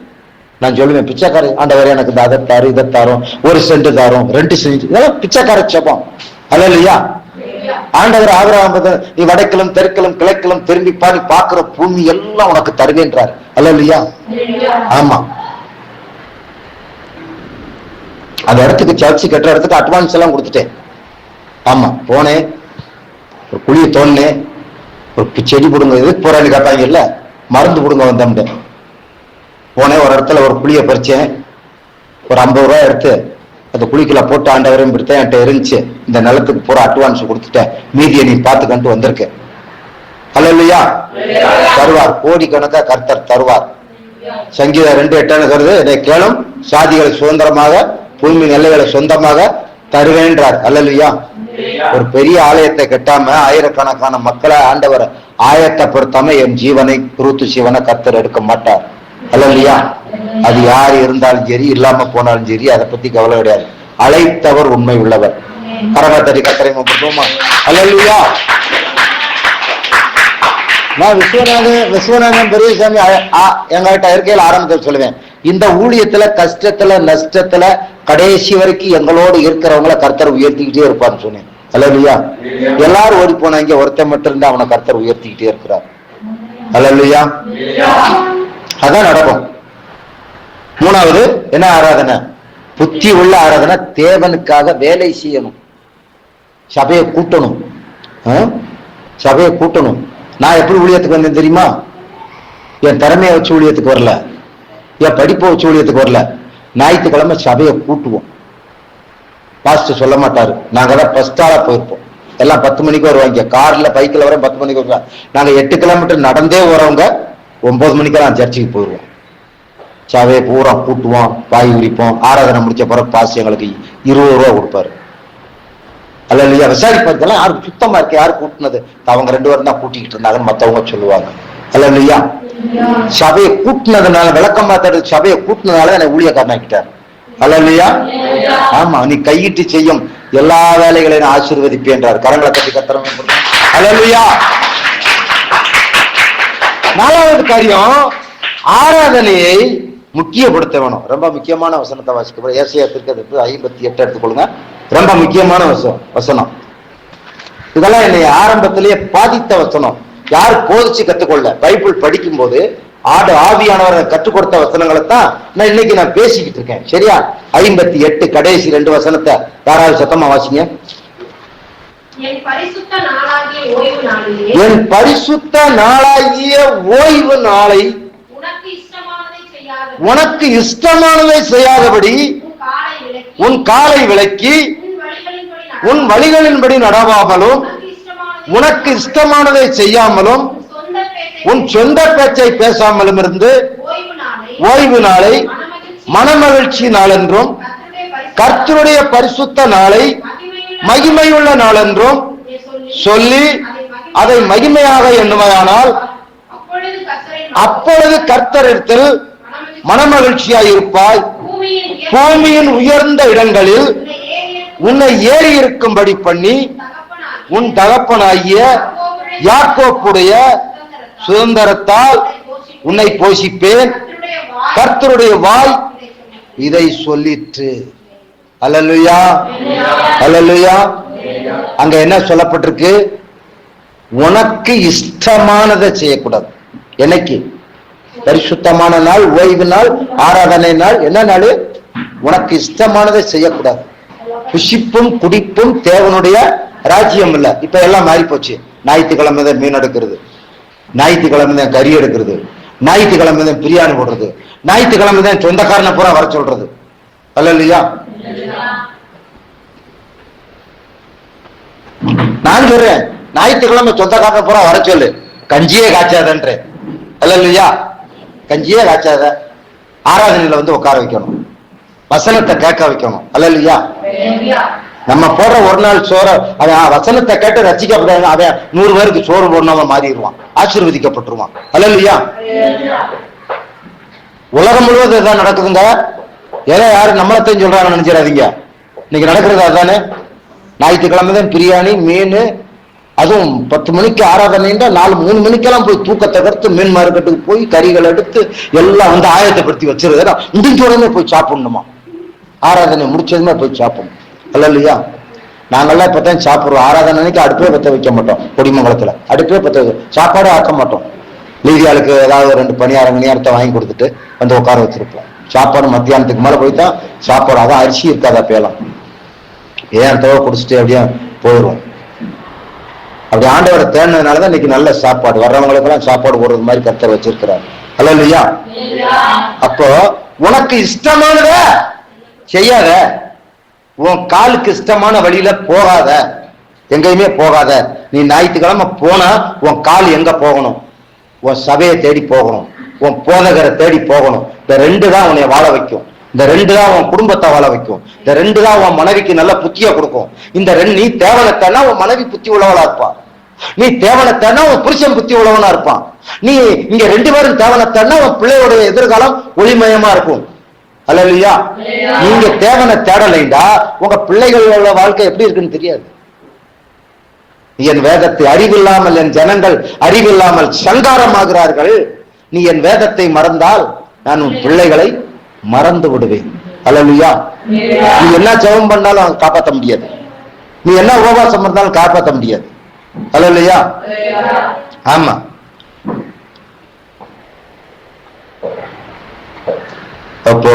நான் சொல்லுவேன், பிச்சைக்கார ஆண்டவரே எனக்கு அதை தாரும், இதை தாரும், 1 சென்ட் தாரும், 2 சென்ட், இதெல்லாம் பிச்சைக்கார ஜெபம். அல்லையா? ஆண்டவர் ஆபிரகாம் நீ வடக்கிலும் தெற்கிலும் கிழக்கிலும் திரும்பி பாடி பார்க்கிற பூமி எல்லாம் உனக்கு தருவேன்றார். அல்லேலூயா. ஆமா, அந்த இடத்துக்கு சர்ச்சு கட்டுற இடத்துக்கு அட்வான்ஸ் எல்லாம் கொடுத்துட்டேன். ஆமா, போனேன், ஒரு குழியை தோண்டினேன், ஒரு செடி போடுங்க, எதுக்கு போறான்னு கேட்டாங்க, இல்ல மருந்து போடுங்க வந்தேன். போனேன், ஒரு இடத்துல ஒரு குழியை பறிச்சேன், ஒரு 50 ரூபாய் எடுத்து அந்த குழிக்குள்ள போட்டு ஆண்டவரையும் பிடித்தேன். என்கிட்ட இருந்துச்சு, இந்த நிலத்துக்கு பூரா அட்வான்ஸ் கொடுத்துட்டேன், மீதியை நீ பார்த்துக்கிட்டு வந்திருக்கேன். அல்லேலூயா. தருவார், கோடிக்கணக்கா கர்த்தர் தருவார். சங்கீதம் 2:8 சொல்றது, இதை கேளும், சாதிகளை சுதந்திரமாக பூமி எல்லைகளை சொந்தமாக தருவேன்றார். அல்லேலூயா. ஒரு பெரிய ஆலயத்தை கட்டாம ஆயிரக்கணக்கான மக்களை ஆண்டவர் ஆயத்தப்படுத்தாம என் ஜீவனை குருத்து ஜீவனை கர்த்தர் எடுக்க மாட்டார். அல்லேலூயா. அது யார் இருந்தாலும் சரி, இல்லாம போனாலும் சரி, அதை பத்தி கவலை கிடையாது. அழைத்தவர் உண்மை உள்ளவர். கரகத்தடி கத்தரை போமா. அல்லேலூயா. நான் விஸ்வநாதன் பெரியசாமி எங்ககிட்ட இருக்கையில் ஆரம்பத்தில் சொல்லுவேன், இந்த ஊழியத்துல கஷ்டத்துல நஷ்டத்துல கடைசி வரைக்கும் எங்களோடு இருக்கிறவங்கள கர்த்தர் உயர்த்திக்கிட்டே இருப்பான்னு சொன்னேன். அல்லேலூயா. எல்லாரும் ஓடி போனாங்க, ஒருத்தன் மட்டும் இருந்தா அவனை கர்த்தர் உயர்த்திக்கிட்டே இருக்கிறார். அல்லேலூயா. அதான் நடக்கும். மூணாவது என்ன ஆராதனை? புத்தி உள்ள ஆராதனை. தேவனுக்காக வேலை செய்யணும், சபையை கூட்டணும். சபையை கூட்டணும். நான் எப்படி ஊழியத்துக்கு வந்தேன் தெரியுமா? என் திறமையை வச்சு ஊழியத்துக்கு வரல, என் படிப்பை வச்சு ஊழியத்துக்கு வரல. ஞாயிற்றுக்கிழமை சபையை கூட்டுவோம். பாஸ்டர் சொல்ல மாட்டாரு, நாங்க தான் ஃபர்ஸ்ட் ஆளா போயிருப்போம். எல்லாம் 10 மணிக்கு வருவாங்க, கார்ல பைக்கில் வர 10 மணிக்கு வருவாங்க. நாங்க 8 கிலோமீட்டர் நடந்தே வரவங்க 9 மணிக்கெல்லாம் சர்ச்சுக்கு போயிடுவோம். சபையை பூரா கூட்டுவோம், பாய் உரிப்போம். ஆராதனை முடிச்ச பிறகு பாஸ் எங்களுக்கு 20 ரூபா கொடுப்பாரு. அல்லேலூயா. விசாரிப்பதெல்லாம் யாருக்கு சுத்தமா இருக்கு, யாரு கூட்டினது? அவங்க 2 பேரும் தான் கூட்டிக்கிட்டு இருந்தாங்கன்னு மத்தவங்க சொல்லுவாங்க. அல்லேலூயா. சபையை கூட்டினதுனால, விளக்கம் பார்த்து சபையை கூட்டினதுனால என்னை ஊழியக்காரனாக்கிட்டார். அல்லேலூயா. ஆமா, நீ கையிட்டு செய்யும் எல்லா வேலைகளையும் ஆசீர்வதிப்பேன்றார். கரங்களை கட்டி கத்திரம். அல்லேலூயா. 4வது காரியம், ஆராதனையை முக்கியப்படுத்த வேணும். ரொம்ப முக்கியமான வசனத்தை வாசிக்க, ஏசாயா தீர்க்கதரிசி 58 எடுத்துக்கொள்ளுங்க. ரொம்ப முக்கியமான வசனம். இதெல்லாம் என்னை ஆரம்பத்திலேயே பாதித்த வசனம். யார் போதிச்சு கத்துக்கொள்ள, பைபிள் படிக்கும் போது ஆவியானவரை கற்றுக் கொடுத்த வசனங்களை தான் நான் இன்னைக்கு நான் பேசிக்கிட்டு இருக்கேன். சரியா? 58 கடைசி 2 வசனத்தை யாராவது சத்தமா வாசிங்க. என் பரிசுத்த நாளாகிய ஓய்வு நாளை உனக்கு இஷ்டமானதை செய்யாதபடி உன் காலை விலக்கி உன் வழிகளின்படி நடவாமலும் உனக்கு இஷ்டமானதை செய்யாமலும் உன் சொந்த பேச்சை பேசாமலும் இருந்து ஓய்வு நாளை மனமகிழ்ச்சி நாள் என்றும் கர்த்தருடைய பரிசுத்த நாளை மகிமையுள்ள நாள் என்றும் சொல்லி அதை மகிமையாக எண்ணுமையானால் அப்பொழுது கர்த்தரிடத்தில் மனமகிழ்ச்சியாய் இருப்பாய். பூமியின் உயர்ந்த இடங்களில் உன்னை ஏறி இருக்கும்படி பண்ணி உன் தகப்பனாகிய யாக்கோப்புடைய சுதந்திரத்தால் உன்னை போஷிப்பேன். கர்த்தருடைய வாய் இதை சொல்லிற்று. அல்லேலூயா. அல்லேலூயா. அங்க என்ன சொல்லப்பட்டிருக்கு? உனக்கு இஷ்டமானதை செய்யக்கூடாது. என்னைக்கு? பரிசுத்தமான நாள், ஓய்வு நாள், ஆராதனை நாள். என்ன நாள்? உனக்கு இஷ்டமானதை செய்யக்கூடாது. புசிப்பும் குடிப்பும் தேவனுடைய ராஜ்யம் இல்ல. இப்ப எல்லாம் மாறி போச்சு. ஞாயிற்றுக்கிழமை தான் மீன் எடுக்கிறது, ஞாயிற்றுக்கிழமை தான் கறி எடுக்கிறது, ஞாயிற்றுக்கிழமை தான் பிரியாணி போடுறது, ஞாயிற்றுக்கிழமை தான் சொந்தக்காரனை பூரா வர சொல்றது. அல்லேலூயா. நான் சொல்றேன், ஞாயிற்றுக்கிழமை சொந்தக்காரனை பூரா வர சொல்லு, கஞ்சியே காய்ச்சாதன்றேன். அல்லேலூயா. கஞ்சியே காய்ச்சாத, ஆராதனையில வந்து உட்கார வைக்கணும், வசனத்தை கேட்க வைக்கணும். அல்லேலூயா. நம்ம போடுற ஒரு நாள் சோறு அவன் வசனத்தை கேட்டு ரசிக்கப்படாது, அவன் 100 பேருக்கு சோறு போடணும் மாறிடுவான், ஆசீர்வதிக்கப்பட்டுருவான். அல்லேலூயா. உலகம் முழுவதும் இதுதான் நடக்குதுங்க. ஏதோ யாரும் நம்மளத்தையும் சொல்றாங்கன்னு நினைச்சிடாதீங்க. இன்னைக்கு நடக்கிறது அதுதானே. ஞாயிற்றுக்கிழமை தான் பிரியாணி, மீன், அதுவும் 10 மணிக்கு ஆராதனைன்றா 3 மணிக்கெல்லாம் போய் தூக்கத்தை கருத்து மீன் மார்க்கெட்டுக்கு போய் கறிகள் எடுத்து எல்லாம் வந்து ஆயத்தப்படுத்தி வச்சிருந்தா முடிஞ்ச உடனே போய் சாப்பிடணுமா, ஆராதனை முடிச்சதுமே போய் சாப்பிடணும். அல்லேலூயா. நாங்கெல்லாம் இப்பதான் சாப்பிடுறோம். ஆராதனைக்கு அடுப்பே பத்த வைக்க மாட்டோம். கொடிமங்கலத்துல அடுப்பே பத்த சாப்பாடு ஆக்க மாட்டோம். லீதியாளுக்கு ஏதாவது 2 பணியாரத்தை வாங்கி கொடுத்துட்டு வந்து உட்கார வச்சிருப்போம். சாப்பாடு மத்தியானத்துக்கு மேல போய் தான் சாப்பாடு. அதான் அரிசி இருக்காதா பேலாம் ஏன் தவ குடிச்சிட்டு அப்படியே போயிடும். அப்படி ஆண்டவரை தேடினதுனாலதான் இன்னைக்கு நல்ல சாப்பாடு வர்றவங்களுக்கு எல்லாம் சாப்பாடு போடுறது மாதிரி கர்த்தர் வச்சிருக்கிறார். அல்ல இல்லையா? அப்போ உனக்கு இஷ்டமானத செய்யாத, உன் காலுக்கு இஷ்டமான வழியில போகாத, எங்கேயுமே போகாத. நீ ஞாயிற்றுக்கிழமை போனா உன் கால் எங்க போகணும்? உன் சபையை தேடி போகணும், உன் போதகரை தேடி போகணும். இந்த 2 தான் உன்னை வாழ வைக்கும். இந்த 2 தான் உன் குடும்பத்தை வாழ வைக்கும். இந்த 2 தான் உன் மனைவிக்கு நல்ல புத்திய கொடுக்கும். இந்த 2 நீ தேவனத்தைனா உன் மனைவி புத்தி உள்ளவளா இருப்பான். நீ தேவனத்தைனா உன் புருஷன் புத்தி உள்ளவனா இருப்பான். நீ இங்க 2 பேரும் தேவனத்தைனா உன் பிள்ளையோட எதிர்காலம் ஒளிமயமா இருக்கும். அல்லையா? நீங்க தேவனை தேடலைண்டா உங்க பிள்ளைகளோட வாழ்க்கை எப்படி இருக்குன்னு தெரியாது. என் வேதத்தை அறிவில்லாமல் என் ஜனங்கள் அறிவில்லாமல் சங்காரமாகிறார்கள். நீ என் வேதத்தை மறந்தால் நான் உன் பிள்ளைகளை மறந்து விடுவேன். அல்லேலூயா. நீ என்ன ஜெபம் பண்ணாலும் காப்பாற்ற முடியாது. நீ என்ன உபவாசம் பண்ணாலும் காப்பாற்ற முடியாது. அல்லேலூயா. ஆமா. அப்போ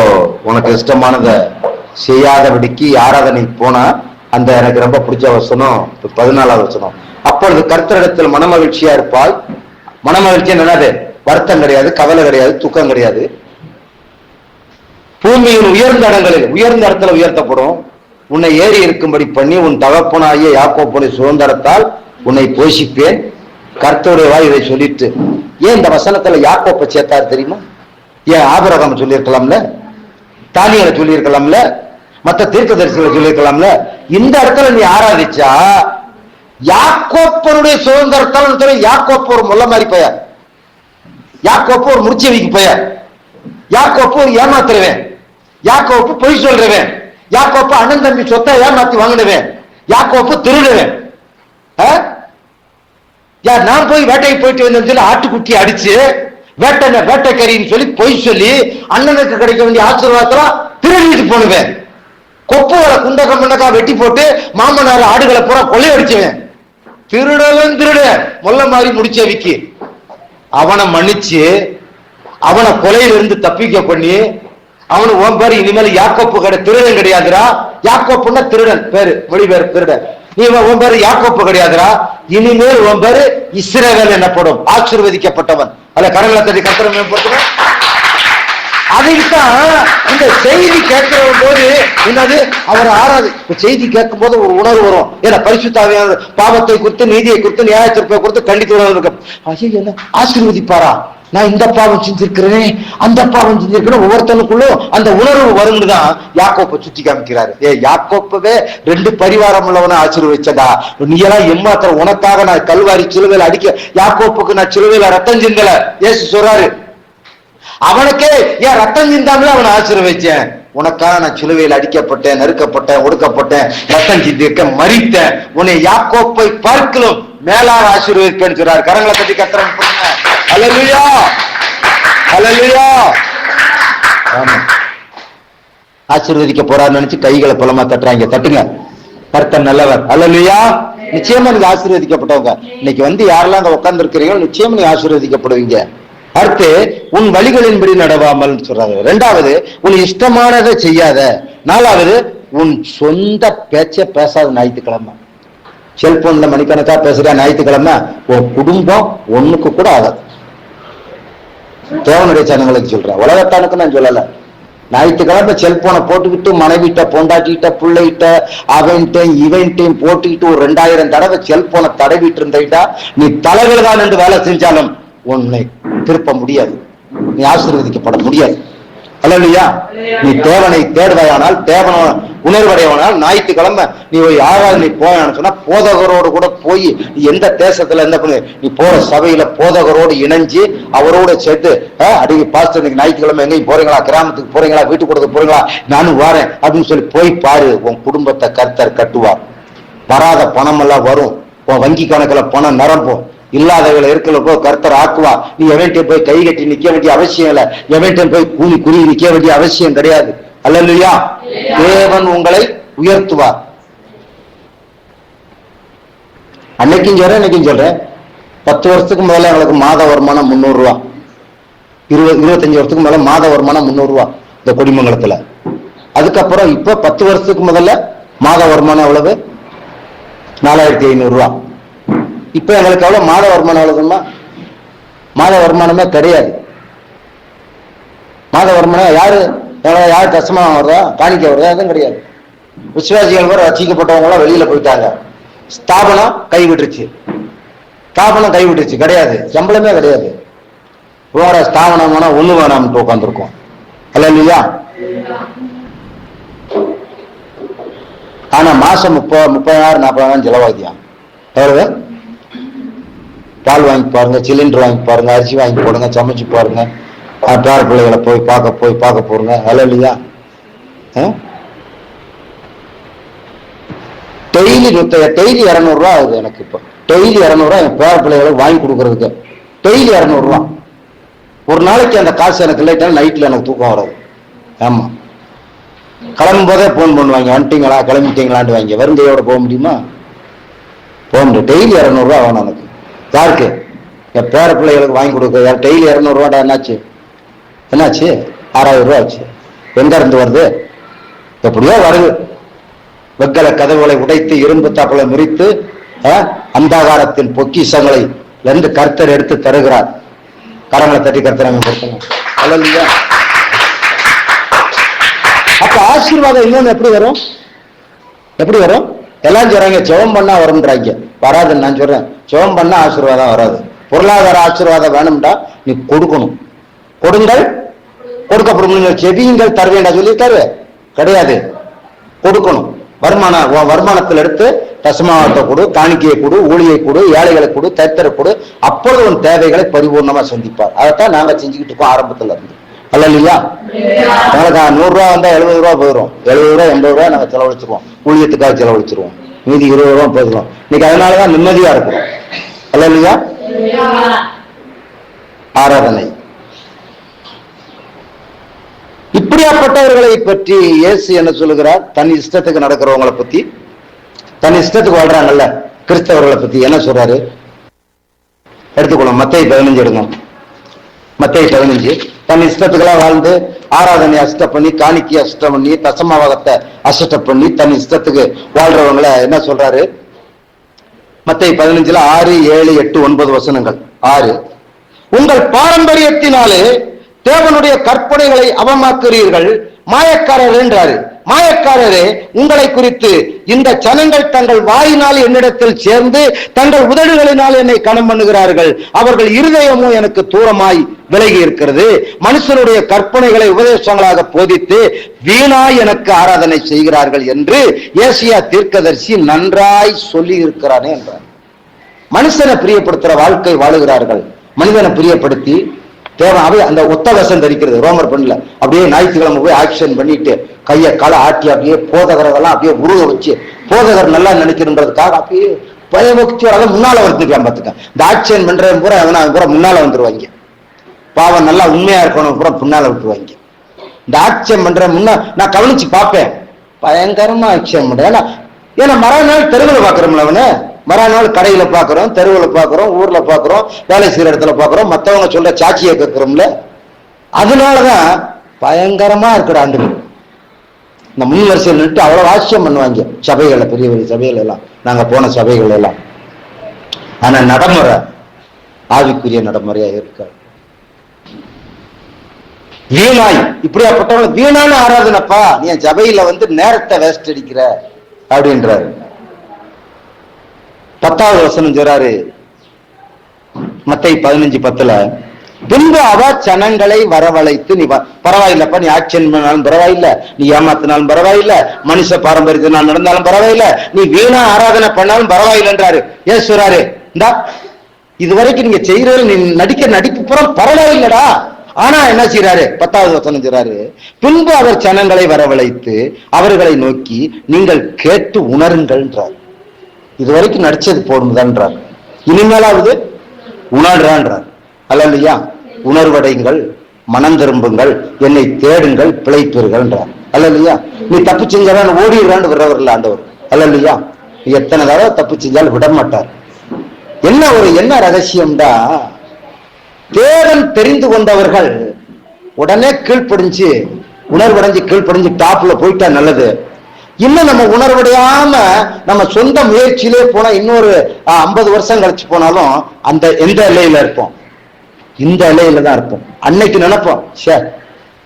உனக்கு இஷ்டமானத செய்யாதபடிக்கு ஆராதனை போனா அந்த எனக்கு ரொம்ப பிடிச்ச வசனம் 14வது வசனம். அப்பொழுது கர்த்தரிடத்தில் மனமகிழ்ச்சியா இருப்பாய். மனமகிழ்ச்சி என்னது? வருத்தம் கிடையாது, கவலை கிடையாது, துக்கம் கிடையாது. பூமியின் உயர்ந்த இடங்களில் உயர்ந்த இடத்துல உயர்த்தப்படும். உன்னை ஏறி இருக்கும்படி பண்ணி உன் தகப்பனாகிய யாக்கோப்புடைய சுதந்திரத்தால் உன்னை போஷிப்பேன். கர்த்தருடைய வாய் இதை சொல்லிட்டு ஏன் இந்த வசனத்துல யாக்கோப்பை சேர்த்தாரு தெரியுமா? ஏன் ஆபிரகாம் சொல்லியிருக்கலாம்ல, தானியலை சொல்லியிருக்கலாம்ல, மற்ற தீர்க்கதரிசிகளை சொல்லியிருக்கலாம்ல. இந்த இடத்துல நீ ஆராதிச்சா யாக்கோப்பனுடைய சுதந்திரத்தால். யாக்கோப்பு ஒரு முள்ள மாதிரி பெயர், யாக்கோப்பு ஒரு முடிச்சவிக்கு பெயர், யாக்கோப்பு ஒரு ஏமாத்துறவன், யாக்கோப்பு பொய் சொல்றவன், யாக்கோப்பு அண்ணன் தம்பி சொத்தை ஏமாத்தி வாங்கினவன், யாக்கோப்பு திருடுவன். நான் போய் வேட்டைக்கு போயிட்டு வந்தேன்னு ஆட்டுக்குட்டி அடிச்சு வேட்டைக்கறின்னு சொல்லி பொய் சொல்லி அண்ணனுக்கு கிடைக்க வேண்டிய ஆசீர்வாதத்துல திருடிட்டு போனுவேன். கொப்புகளை குண்டக்க முண்டக்கா வெட்டி போட்டு மாமனார் ஆடுகளை பூரா கொள்ளை அடிச்சுவேன். திருடவன் திருட முல்ல மாதிரி முடிச்சவிக்கு அவனை மன்னிச்சு அவனை கொலையிலிருந்து தப்பிக்க பண்ணி அவனு உன் பேரு இனிமேல் யாக்கோப்பு திருடன் கிடையாதுரா. யாக்கோப்புன்னா திருடன் பேரு, மொழி பேரு திருடன். நீ உன் பேரு யாக்கோப்பு கிடையாதுரா, இனிமேல் உன் பேரு இஸ்ரவேல் எனப்படும், ஆசீர்வதிக்கப்பட்டவன். அல்ல கரங்களை தட்டி கர்த்தரை மேம்படுத்துவேன். அதைத்தான் இந்த செய்தி கேட்கிற போது என்னது அவர் ஆராது. செய்தி கேட்கும் போது ஒரு உணர்வு வரும். ஏன்னா பரிசுத்தாவியான பாவத்தை குறித்து, நீதியை குறித்து, நியாயத்திற்பை குறித்து கண்டித்து ஐயோ என்ன ஆசீர்வதிப்பாரா, நான் இந்த பாவம் செஞ்சிருக்கிறேன் அந்த பாவம் செஞ்சிருக்கிறேன், ஒவ்வொருத்தனுக்குள்ளும் அந்த உணர்வு வரும்னுதான் யாக்கோப்பை சுத்தி காமிக்கிறாரு. யாக்கோப்பவே 2 பரிவாரம் உள்ளவனை ஆசீர்வதிச்சதா, நீ எல்லாம் எம்மாத்திரம் உனக்காக நான் கல்வாரி சிலுவையில் அடிக்க, யாக்கோப்புக்கு நான் சிலுவையில ரத்தம் சிந்தல இயேசு சொல்றாரு. அவனுக்கே ஏன் ரத்தம் சிந்தாமலே அவனை ஆசீர்வதிச்சேன். உனக்காக நான் சிலுவையில் அடிக்கப்பட்டேன், நெருக்கப்பட்டேன், ஒடுக்கப்பட்டேன், ரத்தம் சிந்திருக்க மரித்தேன், உன்னை யாக்கோப்பை பார்க்கலும் மேலாக ஆசீர்வதிப்பேன்னு சொல்றாரு. கரங்களை கட்டி கர்த்தரை போடுங்க. அல்லேலூயா, அல்லேலூயா. ஆமா, ஆசீர்வதிக்க போறாருன்னு நினைச்சு கைகளை பலமா தட்டுறாங்க. தட்டுங்க, கர்த்தர் நல்லவர். அல்லேலூயா. நிச்சயமா நீங்க ஆசீர்வதிக்கப்பட்டவங்க. இன்னைக்கு யாரெல்லாம் அங்க உட்கார்ந்து இருக்கிறீங்களோ நிச்சயமா நீங்க ஆசீர்வதிக்கப்படுவீங்க. அடுத்து உன் வழிகளின்படி நடவாமல் சொல்றாங்க. 2வது உன் இஷ்டமானதை செய்யாத. 4வது உன் சொந்த பேச்ச பேசாத. ஞாயிற்றுக்கிழமை செல்போன்ல மணிக்கணக்கா பேசுற ஞாயிற்றுக்கிழமை உன் குடும்பம் ஒண்ணுக்கு கூட ஆகாது. தேவனுடைய ஜனங்களுக்கு சொல்றேன், உலகத்தானுக்கு நான் சொல்லல. ஞாயிற்றுக்கிழமை செல்போனை போட்டுக்கிட்டு மனைவிட்ட, பொண்டாட்டிட்ட, பிள்ளைகிட்ட, அவன்கிட்ட இவன்ட்டையும் போட்டுக்கிட்டு ஒரு 2000 தடவை செல்போனை தடவிட்டு இருந்தா நீ தலைகள் தான் என்று வேலை செஞ்சாலும் உன்னை திருப்ப முடியாது, நீ ஆசீர்வதிக்கப்பட முடியாது. அல்லேலூயா. நீ தேவனை தேடுவாயானால், தேவன உணர்வடையவனால் ஞாயிற்றுக்கிழமை நீ ஆராதனை போயான்னு சொன்னா போதகரோடு கூட போய் நீ எந்த தேசத்துல என்ன பண்ணு, நீ போற சபையில போதகரோடு இணைஞ்சு அவரோட சேர்த்து அடி பாஸ்டர் இன்னைக்கு ஞாயிற்றுக்கிழமை எங்கேயும் போறீங்களா, கிராமத்துக்கு போறீங்களா, வீட்டுக்கு கொடுத்து போறீங்களா, நானும் வரேன் அப்படின்னு சொல்லி போய் பாரு. உன் குடும்பத்தை கர்த்தர் கட்டுவார். வராத பணம் எல்லாம் வரும், உன் வங்கி கணக்குல பணம் நிரம்பும், இல்லாதவங்களை இருக்கிறப்போ கர்த்தர் ஆக்குவா. நீ எவன்ட்டையும் போய் கை கட்டி நிக்க வேண்டிய அவசியம் இல்லை, எவன்ட்டையும் போய் கூலி குறி நிக்க வேண்டிய அவசியம் கிடையாது. அல்லேலூயா. தேவன் உங்களை உயர்த்துவார். அன்னைக்கும் சொல்றேன், இன்னைக்கும் சொல்றேன். 10 வருஷத்துக்கு முதல்ல எங்களுக்கு மாத வருமானம் 300 ரூபா, 25 வருஷத்துக்கு மேல மாத வருமானம் 300 ரூபா இந்த கொடிமங்கலத்துல. அதுக்கப்புறம் இப்ப 10 வருஷத்துக்கு முதல்ல மாத வருமானம் எவ்வளவு? 4500 ரூபா. இப்ப எங்களுக்கு எவ்வளவு மாத வருமானம் எவ்வளவுமா? மாத வருமானமே கிடையாது. மாத வருமானம் யாரு கஷ்டமா வருதா, காணிக்க வருதா? அதுவும் கிடையாது. விசுவாசிகள் கூட ரசிக்கப்பட்டவங்க எல்லாம் வெளியில போயிட்டாங்க. ஸ்தாபனம் கைவிட்டுருச்சு, கிடையாது, சம்பளமே கிடையாது. வேற ஸ்தாபனம் வேணா ஒண்ணு வேணாம்னு உட்காந்துருக்கோம். அல்ல இல்லையா? ஆனா மாசம் 30,000 40,000 செலவாக்கியான். எவ்வளவு? பால் வாங்கி பாருங்க, சிலிண்டர் வாங்கி பாருங்க, அரிசி வாங்கி போடுங்க, சமைச்சு பாருங்க, பேர பிள்ளைகளை போய் பார்க்க போறங்க. அல்ல இல்லையா? டெய்லி 200 ரூபா ஆகுது எனக்கு. இப்போ டெய்லி 200 ரூபா என் பேர பிள்ளைகளுக்கு வாங்கி கொடுக்கறதுக்கு. டெய்லி 200 ரூபா. ஒரு நாளைக்கு அந்த காசு எனக்கு இல்லைட்டாலும் நைட்ல எனக்கு தூக்கம் வராது. ஆமா, கிளம்பும் போதே போன் பண்ணுவாங்க, வந்துட்டீங்களா, கிளம்பிட்டீங்களான்னு வாங்க. வருந்தையோட போக முடியுமா? போக முடியும். டெய்லி 200 ரூபா வேணும் எனக்கு. யாருக்கு? என் பேர பிள்ளைகளுக்கு வாங்கி கொடுக்க. டெய்லி 200 ரூபாடா என்னாச்சு? 6000 ரூபா ஆச்சு. எங்க இருந்து வருது? எப்படியோ வருது. வெக்கல கதவுகளை உடைத்து இரும்பு தாப்பலை முறித்து அந்தாகாரத்தின் பொக்கிஷங்களை இருந்து கர்த்தர் எடுத்து தருகிறார். கரங்களை தட்டி கர்த்தர் அல்ல. அப்ப ஆசீர்வாதம் இன்னொன்னு எப்படி வரும்? எல்லாம் சொல்றாங்க ஜெபம் பண்ணா வரும்ன்றாங்க. வராதுன்னு நான் சொல்றேன். ஜெபம் பண்ணா ஆசீர்வாதம் வராது. பொருளாதார ஆசீர்வாதம் வேணும்டா நீ கொடுக்கணும். கொடுங்கள் கொடுக்கப்படும், செவியுங்கள் தருவேண்டா சொல்லியிருக்காரு. கிடையாது, கொடுக்கணும். வருமானத்தில் எடுத்து தசமாவத்தை கொடு, காணிக்கையை கொடு, ஊழியை கொடு, ஏழைகளை கொடு, தைத்தரை கொடு. அப்பொழுது உன் தேவைகளை பரிபூர்ணமா சந்திப்பார். அதைத்தான் நாங்க செஞ்சுக்கிட்டு இருக்கோம் ஆரம்பத்துல இருந்து. அல்ல இல்லையா? எங்களுக்கு 100 ரூபா வந்தா 70 ரூபா போயிடும். 70 ரூபா 80 ரூபா நாங்க செலவழிச்சிருவோம், ஊழியத்துக்காக செலவழிச்சிருவோம். மீதி 20 ரூபா போயிடலாம். இன்னைக்கு அதனாலதான் நிம்மதியா இருக்கும். அல்ல இல்லையா? ஆராதனை. இப்படியாப்பட்டவர்களை பற்றி இயேசு என்ன சொல்லுகிறார்? தன் இஷ்டத்துக்கு நடக்கிறவங்களை பத்தி, தன் இஷ்டத்துக்கு வாழ்றாங்கல்ல கிறிஸ்தவர்களை பத்தி என்ன சொல்றாரு? எடுத்துக்கணும். மத்தேயு 15 எடுங்க. மத்தேயு 15. தன் இஷ்டத்துக்கெல்லாம் வாழ்ந்து ஆராதனை அசுத்தம் பண்ணி, காணிக்கை அசுத்தம் பண்ணி, தசமாவகத்தை அசுத்தம் பண்ணி, தன் இஷ்டத்துக்கு வாழ்றவங்களை என்ன சொல்றாரு? மத்தேயு 15 6, 7, 8, 9 வசனங்கள். 6, உங்கள் பாரம்பரியத்தினாலே தேவனுடைய கற்பனைகளை அவமாக்குறீர்கள், மாயக்காரர் என்றாரு. மாயக்காரரே, உங்களை குறித்து இந்த ஜனங்கள் தங்கள் வாயினால் என்னிடத்தில் சேர்ந்து தங்கள் உதடுகளினால் என்னை கனம் பண்ணுகிறார்கள், அவர்கள் இருதயமும் எனக்கு தூரமாய் விலகி இருக்கிறது. மனுஷனுடைய கற்பனைகளை உபதேசங்களாக போதித்து வீணாய் எனக்கு ஆராதனை செய்கிறார்கள் என்று ஏசியா தீர்க்கதரிசி நன்றாய் சொல்லி இருக்கிறானே என்றார். மனுஷனை பிரியப்படுத்துற வாழ்க்கை வாழுகிறார்கள். மனிதனை பிரியப்படுத்தி தேவை அந்த ஒத்த வசம் தரிக்கிறது. ரோமர் பண்ணல அப்படியே ஞாயிற்றுக்கிழமை போய் ஆக்ஷன் பண்ணிட்டு கையை காலை ஆட்டி அப்படியே போதகரெல்லாம் அப்படியே உருவ வச்சு போதகர் நல்லா நினைக்கணுன்றதுக்காக அப்படியே பயபக்தியோட முன்னால வந்துருக்கான். பார்த்துக்க, இந்த ஆக்ஷன் பண்றவன் பூரா அவன் பூரா முன்னால வந்துருவாங்க. பாவம் நல்லா உண்மையா இருக்கணும் பூரா முன்னால விட்டுருவாங்க. இந்த ஆக்ஷன் பண்ற முன்னா நான் கவனிச்சு பார்ப்பேன். பயங்கரமா ஆக்ஷன் பண்றேன். ஏன்னா மறுநாள் தெருவில் பாக்குறோம்ல, அவனு மறுநாள் கடையில பாக்குறோம், தெருவில் பாக்குறோம், ஊர்ல பாக்குறோம், வேலை செய்யற இடத்துல பாக்குறோம், மற்றவங்க சொல்ற சாட்சியை கேட்கிறோம்ல. அதனாலதான் பயங்கரமா இருக்கிற ஆண்டுகள் இந்த முன் வரிசையில் நின்று அவ்வளவு ஆச்சரியம் பண்ணுவாங்க. சபைகளை, பெரிய பெரிய சபைகள் எல்லாம், நாங்க போன சபைகள் எல்லாம். ஆனா நடைமுறை ஆவிக்குரிய நடைமுறையா இருக்காது. வீணாய் இப்படியாப்பட்டவங்க வீணான ஆராதனைப்பா, நீ சபையில நேரத்தை வேஸ்ட் அடிக்கிற அப்படின்றாரு. 10வது வசனம் சொல்றாரு மத்தேயு 15:10, பின்பு அவ ஜனங்களை வரவழைத்து, நீ பரவாயில்லப்பா, நீ ஆக்ஷன் பண்ணாலும் பரவாயில்ல, நீ ஏமாத்தினாலும் பரவாயில்ல, மனுஷ பாரம்பரியத்தினால் நடந்தாலும் பரவாயில்ல, நீ வீணா ஆராதனை பண்ணாலும் பரவாயில்லைன்றாரு. ஏன் சொல்றாரு? இந்தா இதுவரைக்கும் நீங்க செய்யறது, நீ நடிக்க நடிப்பு புறம் பரவாயில்லடா. ஆனா என்ன செய்யறாரு? 10வது வசனம் சொல்றாரு, பின்பு அவர் ஜனங்களை வரவழைத்து அவர்களை நோக்கி நீங்கள் கேட்டு உணருங்கள்ன்றார். இதுவரைக்கும் நடிச்சது போடும்தான்றார், இனிமேலாவது உணர்றான்றார். அல்ல இல்லையா? உணர்வடைங்கள், மனம் திரும்புங்கள், என்னை தேடுங்கள், பிழைப்பீர்கள்ன்றார். அல்ல இல்லையா? நீ தப்பு செஞ்சாலும் ஓடிடுறான்னு விடுறவர் இல்ல ஆண்டவர். அல்ல இல்லையா? எத்தனை தடவை தப்பு செஞ்சாலும் விட மாட்டார். என்ன ரகசியம்டா, தேவன் தெரிந்து கொண்டவர்கள் உடனே கீழ்ப்படிஞ்சு உணர்வடைஞ்சு கீழ்ப்படிஞ்சு டாப்ல போயிட்டா நல்லது. இன்னும் நம்ம உணர்வடையாம நம்ம சொந்த முயற்சியிலே போனா இன்னொரு 50 வருஷம் கழிச்சு போனாலும் அந்த எந்த எல்லையில இருப்போம், இந்த எல்லையில தான் இருப்போம். அன்னைக்கு நினைப்போம், சே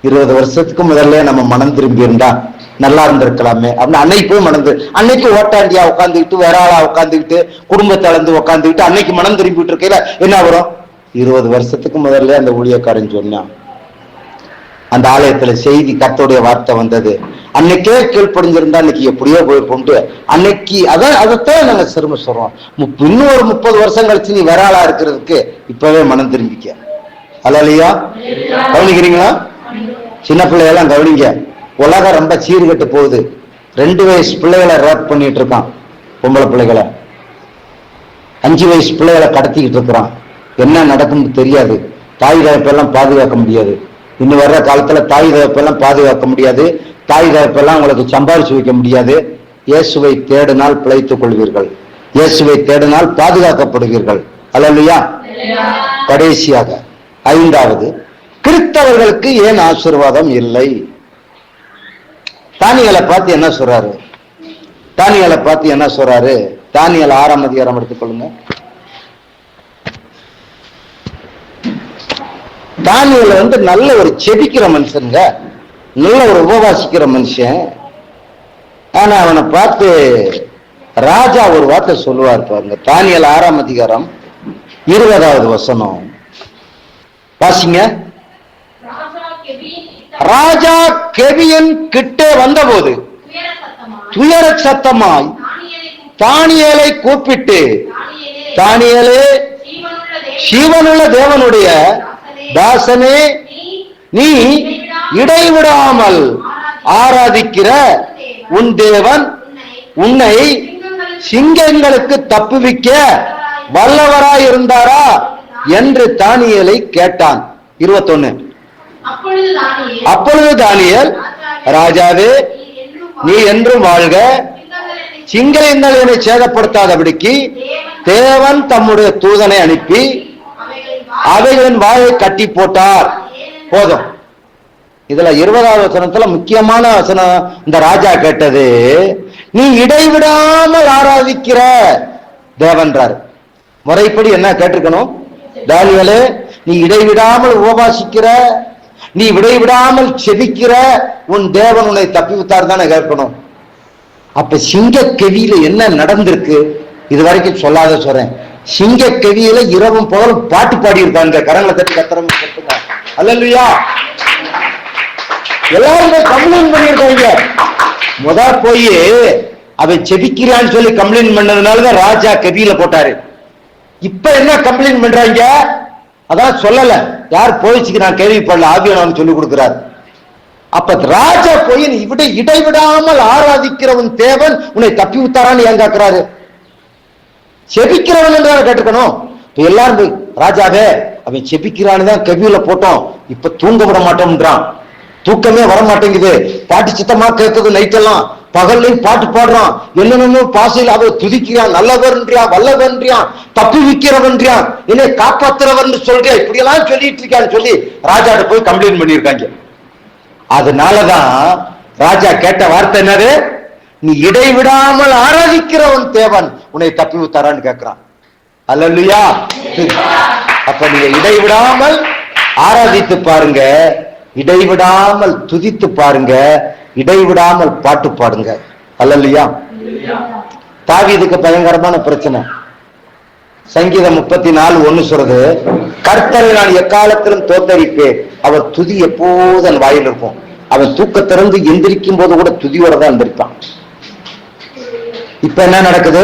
20 வருஷத்துக்கு முதல்ல நம்ம மனம் திரும்பி இருந்தா நல்லா இருந்திருக்கலாமே அப்படின்னு. அன்னைக்கு போய் மணந்து அன்னைக்கு ஓட்டாண்டியா உட்காந்துக்கிட்டு வேற ஆளா உட்காந்துக்கிட்டு குடும்பத்தை அளந்து உட்காந்துக்கிட்டு அன்னைக்கு மனம் திரும்பிட்டு இருக்கையில என்ன வரும்? 20 வருஷத்துக்கு முதல்ல அந்த ஊழியக்காரன் சொன்னான், அந்த ஆலயத்துல செய்தி கர்த்தருடைய வார்த்தை வந்தது, அன்னைக்கே கீழ்ப்படிஞ்சிருந்தா அன்னைக்கு எப்படியோ போய் கொண்டு அன்னைக்கு அதைத்தான் நாங்க சிறும சொல்றோம். இன்னும் ஒரு 30 வருஷம் கழிச்சு நீ வேற ஆளா இருக்கிறதுக்கு இப்பவே மனம் திரும்பிக்க. அல்லையா? கவனிக்கிறீங்களா? சின்ன பிள்ளைகள்லாம் கவனிங்க. உலகம் ரொம்ப சீர்கட்டு போகுது. 2 வயசு பிள்ளைகளை ரேப் பண்ணிட்டு இருக்கான், பொம்பளை பிள்ளைகளை. 5 வயசு பிள்ளைகளை கடத்திக்கிட்டு இருக்கிறான். என்ன நடக்கும்னு தெரியாது. தாய் தகப்பெல்லாம் பாதுகாக்க முடியாது. இன்னும் வர்ற காலத்துல தாய் தகப்பெல்லாம் பாதுகாக்க முடியாது. தாய் தகப்பெல்லாம் உங்களுக்கு சம்பாதிச்சு வைக்க முடியாது. இயேசுவை தேடினால் பிழைத்துக் கொள்வீர்கள், இயேசுவை தேடினால் பாதுகாக்கப்படுவீர்கள். அல்லையா? கடைசியாக 5வது, கிறிஸ்தவர்களுக்கு ஏன் ஆசீர்வாதம் இல்லை? தானியேலை பார்த்து என்ன சொல்றாரு? தானியேலை பார்த்து என்ன சொல்றாரு? தானியேல் 6ஆம் அதிகாரம் எடுத்துக்கொள்ளுங்க. தானியேல் நல்ல ஒரு செபிக்கிற மனுஷனுங்க, நல்ல ஒரு உபவாசிக்கிற மனுஷன். ஆனா அவனை பார்த்து ராஜா ஒரு வார்த்தை சொல்லுவார் பாருங்க. தானியேல் 6ஆம் அதிகாரம் 20வது வசனம் வாசிங்க. ராஜா கெபியன் கிட்டே வந்தபோது துயர சத்தமாய் தானியேலை கூப்பிட்டு, தானியேலே, ஜீவனுள்ள தேவனுடைய தாசனே, நீ இடைவிடாமல் ஆராதிக்கிற உன் தேவன் உன்னை சிங்கங்களுக்கு தப்புவிக்க வல்லவராயிருந்தாரா என்று தானியேலை கேட்டான். 21. அப்பொழுது தானியேல், ராஜாவே, நீ என்றும் வாழ்க, சிங்கங்கள் என்னை சேதப்படுத்தாதபடிக்கு தேவன் தம்முடைய தூதனை அனுப்பி அவைகளின் வாயை கட்டி போட்டார். போதும். இதுல 20வது வசனத்துல முக்கியமான வசனம் இந்த ராஜா கேட்டது, நீ இடைவிடாமல் ஆராதிக்கிற தேவன்றார். முறைப்படி என்ன கேட்டிருக்கணும்? தானியேலே, நீ இடைவிடாமல் உபவாசிக்கிற, நீ இடைவிடாமல் செபிக்கிற உன் தேவன் உன்னை தப்பிவித்தார் தானே கேட்கணும். அப்ப சிங்க கெவியில என்ன நடந்திருக்கு இது வரைக்கும் சொல்லாத சொல்றேன். சிங்க கெவியில இரவும் பகலும் பாட்டு பாடி இருக்காங்க. கரங்களை தட்டி கத்திரம் கட்டுங்க. அல்லேலூயா. எல்லாரும் கம்ப்ளைண்ட் பண்ணிருக்காங்க. போய் அவன் செபிக்கிறான்னு சொல்லி கம்ப்ளைண்ட் பண்ணதுனாலதான் ராஜா கெவியில போட்டாரு. இப்ப என்ன கம்ப்ளைண்ட் பண்றாங்க? அதான் சொல்லல, யார் போயிச்சுக்கு நான் கேள்விப்படல, ஆவியானவன் சொல்லி கொடுக்கிறார். அப்ப ராஜா போய் இவிட இடைவிடாமல் ஆராதிக்கிறவன் தேவன் உன்னை தப்பி விட்டாரான்னு ஏன் கேட்கிறாரு? செபிக்கிறவன் என்று கேட்டுக்கணும். இப்ப எல்லாரும் போய், ராஜாவே அவன் செபிக்கிறான்னு தான் கெவியில போட்டோம், இப்ப தூங்க விட மாட்டோம்ன்றான், தூக்கமே வர மாட்டேங்குது, பாட்டு சித்தமா கேட்குது, நைட்டெல்லாம் பகல்லையும் பாட்டு பாடுறான், என்னென்னமோ பாசையில் அவ துதிக்கிறான், நல்லவன்றியான், வல்லவன்றியான், தப்பி விக்கிறவன்றியான், என்னை காப்பாத்துறவன் சொல்றியா, இப்படி எல்லாம் சொல்லிட்டு இருக்கான்னு சொல்லி ராஜாட்ட போய் கம்ப்ளைண்ட் பண்ணியிருக்காங்க. அதனாலதான் ராஜா கேட்ட வார்த்தை என்னது? நீ இடைவிடாமல் ஆராதிக்கிறவன் தேவன் உன்னை தப்பி வித்தாரான்னு கேட்கிறான். அல்லேலூயா. அப்ப நீங்க இடைவிடாமல் ஆராதித்து பாருங்க, இடைவிடாமல் துதித்து பாருங்க, இடைவிடாமல் பாட்டு பாடுங்க. அல்லேலூயா. தாவீதுக்கு பயங்கரமான பிரச்சனை. சங்கீதம் 34:1 சொல்றது, கர்த்தரை நான் எக்காலத்திலும் தோத்தரிப்பேன், அவர் துதி எப்போதும் வாயில் இருக்கும். அவன் தூக்கத்திலிருந்து எந்திரிக்கும் போது கூட துதியோட தான் எந்திரிப்பான். இப்ப என்ன நடக்குது?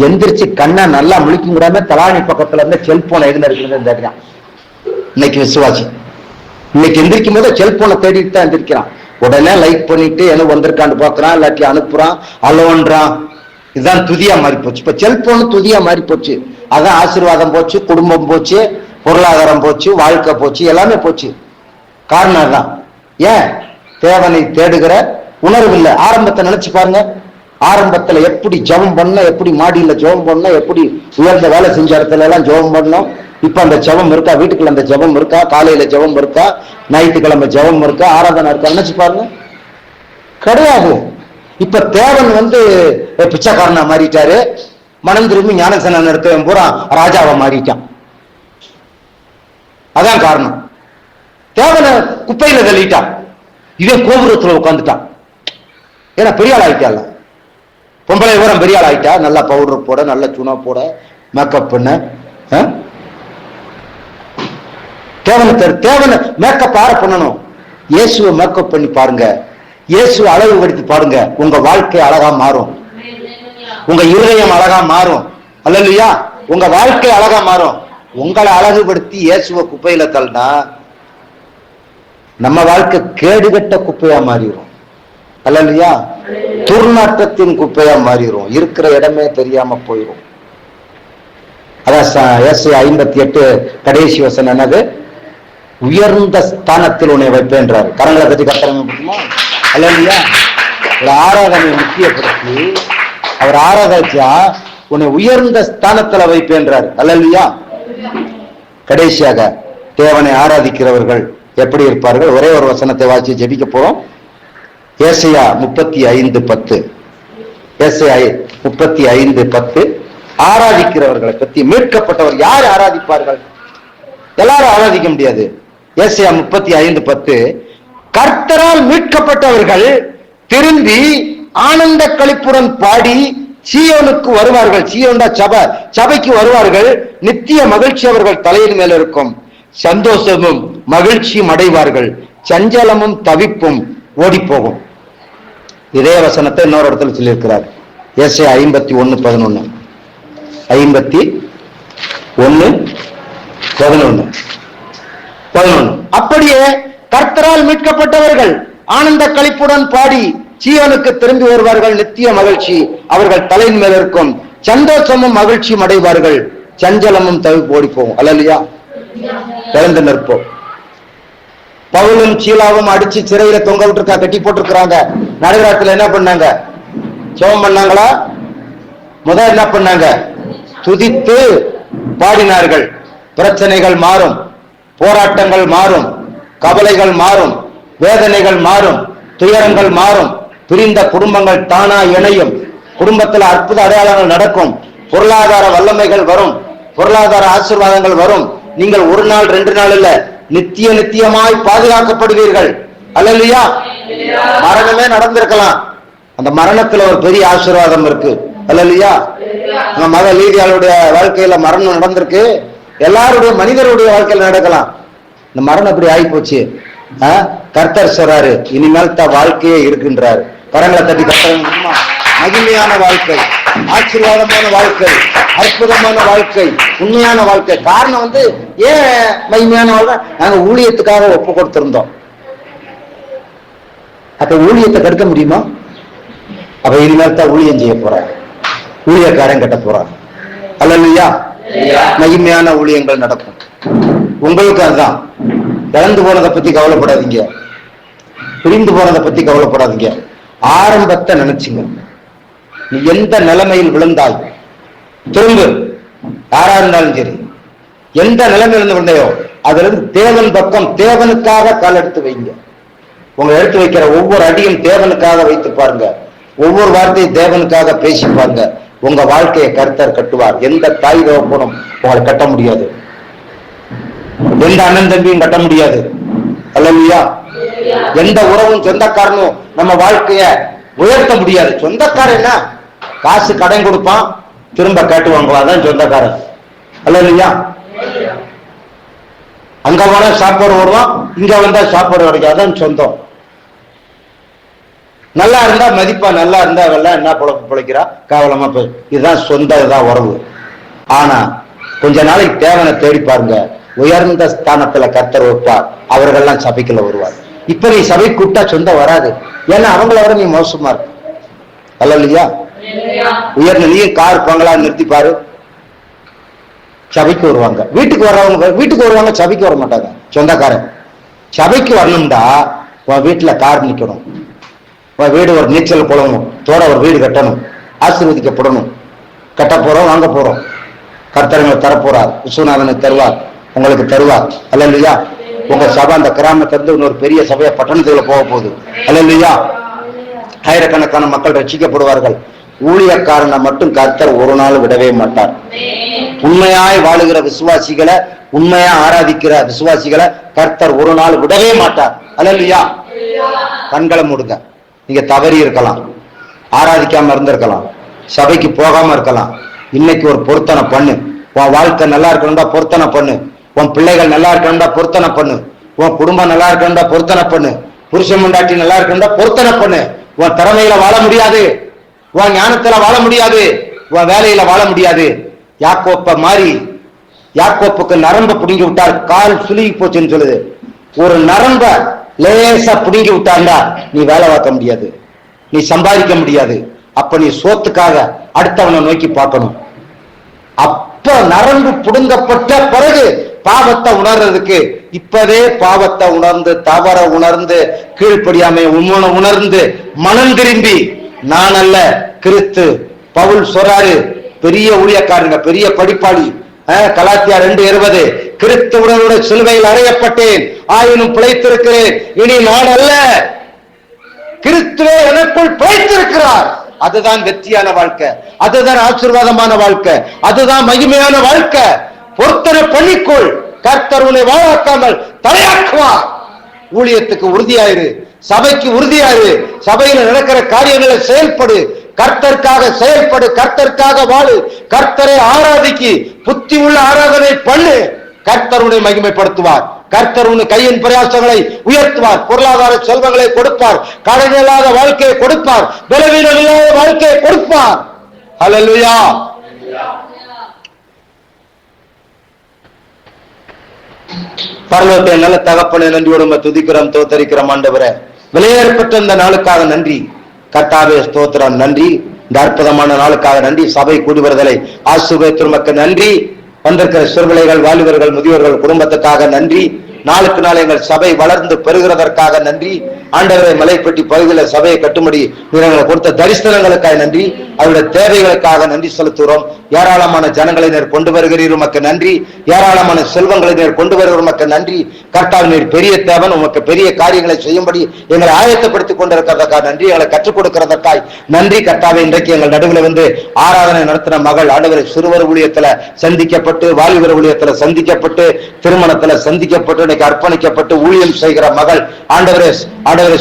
எந்திரிச்சு கண்ணை நல்லா முழிக்க முடியாம தலாணி பக்கத்துல இருந்து செல்போன் எதுல இருக்குன்னு. இன்னைக்கு விசுவாசி இன்னைக்கு எந்திரிக்கும் போது செல்போனை தேடிட்டு தான் எந்திரிக்கிறான். உடனே லைக் பண்ணிட்டு என்ன வந்திருக்கான்னு பாக்குறான், இல்லாட்டி அனுப்புறான், அலோன்றான். இதுதான் துதியா மாறி போச்சு. இப்ப செல்போன் துதியா மாறி போச்சு. அதான் ஆசீர்வாதம் போச்சு, குடும்பம் போச்சு, பொருளாதாரம் போச்சு, வாழ்க்கை போச்சு, எல்லாமே போச்சு. காரணம் தான் ஏன்? தேவனை தேடுகிற உணர்வு இல்லை. ஆரம்பத்தை நினைச்சு பாருங்க, ஆரம்பத்துல எப்படி ஜெபம் பண்ண, எப்படி மாடியில ஜெபம் பண்ண, எப்படி உயர்ந்த வேலை செஞ்ச இடத்துல எல்லாம் ஜெபம் பண்ணோம். இப்ப அந்த ஜெபம் இருக்கா? வீட்டுக்குள்ள அந்த ஜெபம் இருக்கா? காலையில ஜெபம் இருக்கா? ஞாயிற்றுக்கிழமை ஜெபம் இருக்கா? ஆராதனை இருக்கா? நினைச்சு பாருங்க, கிடையாது. இப்ப தேவன் பிச்சைக்காரனா மாறிட்டாரு. மனம் திரும்பி ஞானசேனன் இருக்கவன் பூரா ராஜாவை மாறிட்டான். அதான் காரணம். தேவனை குப்பையில தள்ளிட்டான். இவன் கோபுரத்துல உட்காந்துட்டான். ஏன்னா பெரிய ஆள் ஆயிட்டால. பொம்பளை விவரம் பெரிய ஆள் ஆயிட்டா. நல்லா பவுடர் போட, நல்ல சுனா போட, மேக்கப் பண்ண. தேவனை மேக்கப் ஆற பண்ணணும். இயேசுவை மேக்கப் பண்ணி பாருங்க, இயேசுவை அழகுபடுத்தி பாருங்க. உங்க வாழ்க்கை அழகா மாறும், உங்க இருதயம் அழகா மாறும். அல்லையா? உங்க வாழ்க்கை அழகா மாறும். உங்களை அழகுபடுத்தி இயேசுவை குப்பையில தள்ளினா நம்ம வாழ்க்கை கேடுகட்ட குப்பையா மாறிடும். அல்லையா? துர்நாற்றத்தின் குப்பையா மாறிடும். இருக்கிற இடமே தெரியாம போயிடும். அதான் ஏசாயா 58 கடைசி வசனம் என்னது? உயர்ந்த ஸ்தானத்தில் உன்னை வைப்பேன்றாரு. கரங்களை தட்டி கட்டுறாங்க முடியுமா? அல்லையா? ஒரு ஆராதனை முக்கியப்படுத்தி அவர் ஆராதச்சா உன்னை உயர்ந்த ஸ்தானத்துல வைப்பேன்றார். அல்லையா? கடைசியாக தேவனை ஆராதிக்கிறவர்கள் எப்படி இருப்பார்கள்? ஒரே ஒரு வசனத்தை வாசி ஜெபிக்க போறோம். ஏசாயா 35:10. ஏசாயா 35:10 ஆராதிக்கிறவர்களை பத்தி. மீட்கப்பட்டவர் யார் ஆராதிப்பார்கள்? எல்லாரும் ஆராதிக்க முடியாது. ஏசாயா 35:10 கர்த்தரால் மீட்கப்பட்டவர்கள் திரும்பி ஆனந்த களிப்புடன் பாடி சீயோனுக்கு வருவார்கள். சீயோன்டா சபை, சபைக்கு வருவார்கள். நித்திய மகிழ்ச்சி அவர்கள் தலையின் மேல இருக்கும். சந்தோஷமும் மகிழ்ச்சியும் அடைவார்கள். சஞ்சலமும் தவிப்பும் ஓடி போகும். இதே வசனத்தை இன்னொரு இடத்துல சொல்லியிருக்கிறார். ஏசாயா 51:11. 51:11. அப்படியே கர்த்தரால் மீட்கப்பட்டவர்கள் ஆனந்த களிப்புடன் பாடி சீயோனுக்கு திரும்பி வருவார்கள். நித்திய மகிழ்ச்சி அவர்கள் தலையின் மேல் இருக்கும். சந்தோஷமும் மகிழ்ச்சியும் அடைவார்கள். சஞ்சலமும் தவிப்பு ஓடி போகும். அல்லையா? பிறந்து நிற்போம். பவுலும் சீலாவும் அடிச்சு சிறையில தொங்க விட்டுருக்கா, கட்டி போட்டிருக்கிறாங்க. நடுராத்திரில என்ன பண்ணாங்க? ஜெபம் பண்ணாங்களா? முதல் என்ன பண்ணாங்க? துதித்து பாடினார்கள். பிரச்சனைகள் மாறும், போராட்டங்கள் மாறும், கவலைகள் மாறும், வேதனைகள் மாறும், துயரங்கள் மாறும். பிரிந்த குடும்பங்கள் தானா இணையும். குடும்பத்தில் அற்புத அடையாளங்கள் நடக்கும். பொருளாதார வல்லமைகள் வரும், பொருளாதார ஆசீர்வாதங்கள் வரும். நீங்கள் ஒரு நாள் 2 நாள் இல்ல, நித்தியமாய் பாதுகாக்கப்படுவீர்கள். அல்லையா? மரணமே நடந்திருக்கலாம், அந்த மரணத்துல ஒரு பெரிய ஆசீர்வாதம் இருக்கு. அல்லையா? மத லீதியாளுடைய வாழ்க்கையில மரணம் நடந்திருக்கு. எல்லாருடைய மனிதருடைய வாழ்க்கையில நடக்கலாம். இந்த மரணம் இப்படி ஆகி போச்சு. கர்த்தர் சொல்றாரு, இனிமேல் தான் வாழ்க்கையே இருக்குன்றாரு. கரங்களை தட்டி கட்ட. மகிமையான வாழ்க்கை, ஆசீர்வாதமான வாழ்க்கை, அற்புதமான வாழ்க்கை, உண்மையான வாழ்க்கை. காரணம் ஏன் மகிமையான வாழ்க்கை? நாங்க ஊழியத்துக்காக ஒப்பு கொடுத்திருந்தோம். அப்ப ஊழியத்தை கெடுக்க முடியுமா? அப்ப இனிமேல் தான் ஊழியம் செய்ய போறாங்க, ஊழியக்காரன் கட்ட போறாங்க. அல்லையா? மகிமையான ஊழியங்கள் நடக்கும். உங்களுக்கு அதுதான். இழந்து போனதை பத்தி கவலைப்படாதீங்க, பிரிந்து போனதை பத்தி கவலைப்படாதீங்க. ஆரம்பத்தை நினைச்சுங்க. நீ எந்த நிலைமையில் விழுந்தாய் திரும்ப, யாரா இருந்தாலும் சரி, எந்த நிலைமையில் இருந்து விழுந்தையோ அதுல இருந்து தேவன் பக்கம், தேவனுக்காக கால் எடுத்து வைங்க. உங்க எடுத்து வைக்கிற ஒவ்வொரு அடியும் தேவனுக்காக வைத்து பாருங்க. ஒவ்வொரு வார்த்தையும் தேவனுக்காக பேசி பாருங்க. உங்க வாழ்க்கையை கர்த்தர் கட்டுவார். எந்த தாய் தகப்பனும் உங்களை கட்ட முடியாது, எந்த அண்ணன் தம்பியும் கட்ட முடியாது. அல்லையா? எந்த உறவும் சொந்தக்காரனும் நம்ம வாழ்க்கைய உயர்த்த முடியாது. சொந்தக்காரன் என்ன? காசு கடன் கொடுப்பான், திரும்ப கேட்டு வாங்குவான். அதான் சொந்தக்காரன். அல்லையா? அங்க போனா சாப்பாடு வருவான், இங்க வந்தா சாப்பாடு கிடைக்கும். அதான் சொந்தம். நல்லா இருந்தா மதிப்பா, நல்லா இருந்தா அவெல்லாம் என்ன பொழப்பு பிழைக்கிறா, கேவலமா போய். இதுதான் சொந்த, இதுதான் உறவு. ஆனா கொஞ்ச நாளைக்கு தேவனை தேடி பாருங்க, உயர்ந்த ஸ்தானத்துல கர்த்தர் வைப்பார். அவர்கள்லாம் சபைக்குள்ள வருவார். இப்ப நீ சபை கூட்டா சொந்தம் வராது. ஏன்னா அவங்கள வர நீ மோசமா இருக்கு. அல்லையா? உயர்ந்த நீ கார் பங்களா நிறுத்தி பாரு, சபைக்கு வருவாங்க. வீட்டுக்கு வர்றவங்க வீட்டுக்கு வருவாங்க, சபைக்கு வர மாட்டாங்க. சொந்தக்காரன் சபைக்கு வரணும்டா உன் வீட்டுல கார் நிக்கணும். வீடு ஒரு நீச்சல் குளமும் தோட ஒரு வீடு கட்டணும், ஆசீர்வதிக்கப்படணும். கட்ட போறோம், வாங்க போறோம். கர்த்தரங்களை தரப்போறார், விஸ்வநாதனை தருவார், உங்களுக்கு தருவார். அல்லேலூயா. உங்க சபை அந்த கிராமத்திலிருந்து இன்னொரு பெரிய சபையை பட்டணத்துக்குள்ள போக போகுது. அல்லேலூயா. ஆயிரக்கணக்கான மக்கள் ரட்சிக்கப்படுவார்கள். ஊழியக்காரனை மட்டும் கர்த்தர் ஒரு நாள் விடவே மாட்டார். உண்மையாய் வாழுகிற விசுவாசிகளை, உண்மையா ஆராதிக்கிற விசுவாசிகளை கர்த்தர் ஒரு நாள் விடவே மாட்டார். அல்லேலூயா. கண்களை மூடுங்க. நீங்க தவறி இருக்கலாம், ஆராதிக்காம இருந்திருக்கலாம், சபைக்கு போகாம இருக்கலாம். இன்னைக்கு ஒரு பொருத்தனை பண்ணு. உன் வாழ்க்கை நல்லா இருக்கணும்டா பொருத்தனை பண்ணு. உன் பிள்ளைகள் நல்லா இருக்கணும்டா பொருத்தனை பண்ணு. உன் குடும்பம் நல்லா இருக்கணும்டா பொருத்தனை பண்ணு. புருஷன் முண்டாட்டி நல்லா இருக்கணும்டா பொருத்தனை பண்ணு. உன் திறமையில வாழ முடியாது, உன் ஞானத்துல வாழ முடியாது, உன் வேலையில வாழ முடியாது. யாக்கோப்ப மாதிரி, யாக்கோப்புக்கு நரம்ப புடுங்கி விட்டார், கால் சுலுகி போச்சுன்னு சொல்லுது. ஒரு நரம்ப லேசா புடுங்கி விட்டாண்டா நீ வேலை பார்க்க முடியாது, நீ சம்பாதிக்க முடியாது. அப்ப நீ சோத்துக்காக அடுத்தவனை நோக்கி பார்க்கணும். அப்ப நரம்பு புடுங்கப்பட்ட பிறகு பாவத்தை உணர்றதுக்கு, இப்பவே பாவத்தை உணர்ந்து, தவற உணர்ந்து, கீழ்ப்படியாமை உணர்ந்து, மனம் திரும்பி, நான் அல்ல கிறிஸ்து. பவுல் சொல்றாரு, பெரிய ஊழியக்காரங்க, பெரிய படிப்பாளி, கலாத்தியார் 2:20, கிறிஸ்துவுடனுடைய சிலுவையில் அறையப்பட்டேன், ஆயினும் பிழைத்திருக்கிறேன், இனி நான் அல்ல கிறிஸ்துவே எனக்குள் பிழைத்திருக்கிறார். அதுதான் வெற்றியான வாழ்க்கை, அதுதான் ஆசீர்வாதமான வாழ்க்கை, அதுதான் மகிமையான வாழ்க்கை. பொருத்தனை பண்ணிக்கொள், கர்த்தர் உன்னை வாழாக்காமல் தலையாக்குவார். ஊழியத்துக்கு உறுதியாயிரு, சபைக்கு உறுதியாயிரு, சபையில் நடக்கிற காரியங்களை செயல்படு, கர்த்தருக்காக செயல்படு, கர்த்தருக்காக வாழு, கர்த்தரை ஆராதிக்கு, புத்தி உள்ள ஆராதனை பண்ணு. கர்த்தர் உன்னை மகிமைப்படுத்துவார். கர்த்தர் உன் கையின் பிரயாசங்களை உயர்த்துவார், பொருளாதார செல்வங்களை கொடுப்பார், கடன் இல்லாத வாழ்க்கையை கொடுப்பார், பலவீனம் இல்லாத வாழ்க்கையை கொடுப்பார். ஹல்லேலூயா. பரலோகத்தை நல்ல தகப்பனை நன்றியோடு துதிக்கிறோம், தோத்தரிக்கிறோம். ஆண்டவரே, விலையேறப்பட்ட இந்த நாளுக்காக நன்றி. கர்த்தாவே ஸ்தோத்திரம், நன்றி. இந்த அற்புதமான நாளுக்காக நன்றி. சபை கூடி வருதலை ஆசீர்வதித்ததற்கு நன்றி. வந்திருக்கிற சிறுபிள்ளைகள், வாலிபர்கள், முதியோர்கள் குடும்பத்துக்காக நன்றி. நாளுக்கு நாள் எங்கள் சபை வளர்ந்து பெறுகிறதற்காக நன்றி. ஆண்டவரை மலைப்பட்டி பகுதியில் சபையை கட்டும்படி எங்களை கொடுத்த தரிசனங்களுக்காக நன்றி. அவருடைய தேவைகளுக்காக நன்றி செலுத்துகிறோம். ஏராளமான ஜனங்களை நேர் கொண்டு வருகிறீர், உமக்கு நன்றி. ஏராளமான செல்வங்களை நேர் கொண்டு வருகிற உமக்கு நன்றி. கர்த்தாவே, நீர் பெரிய தேவன், உமக்கு பெரிய காரியங்களை செய்யும்படி எங்களை ஆயத்தப்படுத்திக் கொண்டிருக்கிறதற்காக நன்றி. எங்களை கற்றுக் கொடுக்கிறதற்காக நன்றி. கர்த்தாவே, இன்றைக்கு எங்கள் நடுவில் வந்து ஆராதனை நடத்தின மகள் ஆண்டவரை சிறுவர் ஊழியத்துல சந்திக்கப்பட்டு, வாலிபர் ஊழியத்துல சந்திக்கப்பட்டு, திருமணத்துல சந்திக்கப்பட்டு, இன்னைக்கு அர்ப்பணிக்கப்பட்டு ஊழியம் செய்கிற மகள் ஆண்டவரே,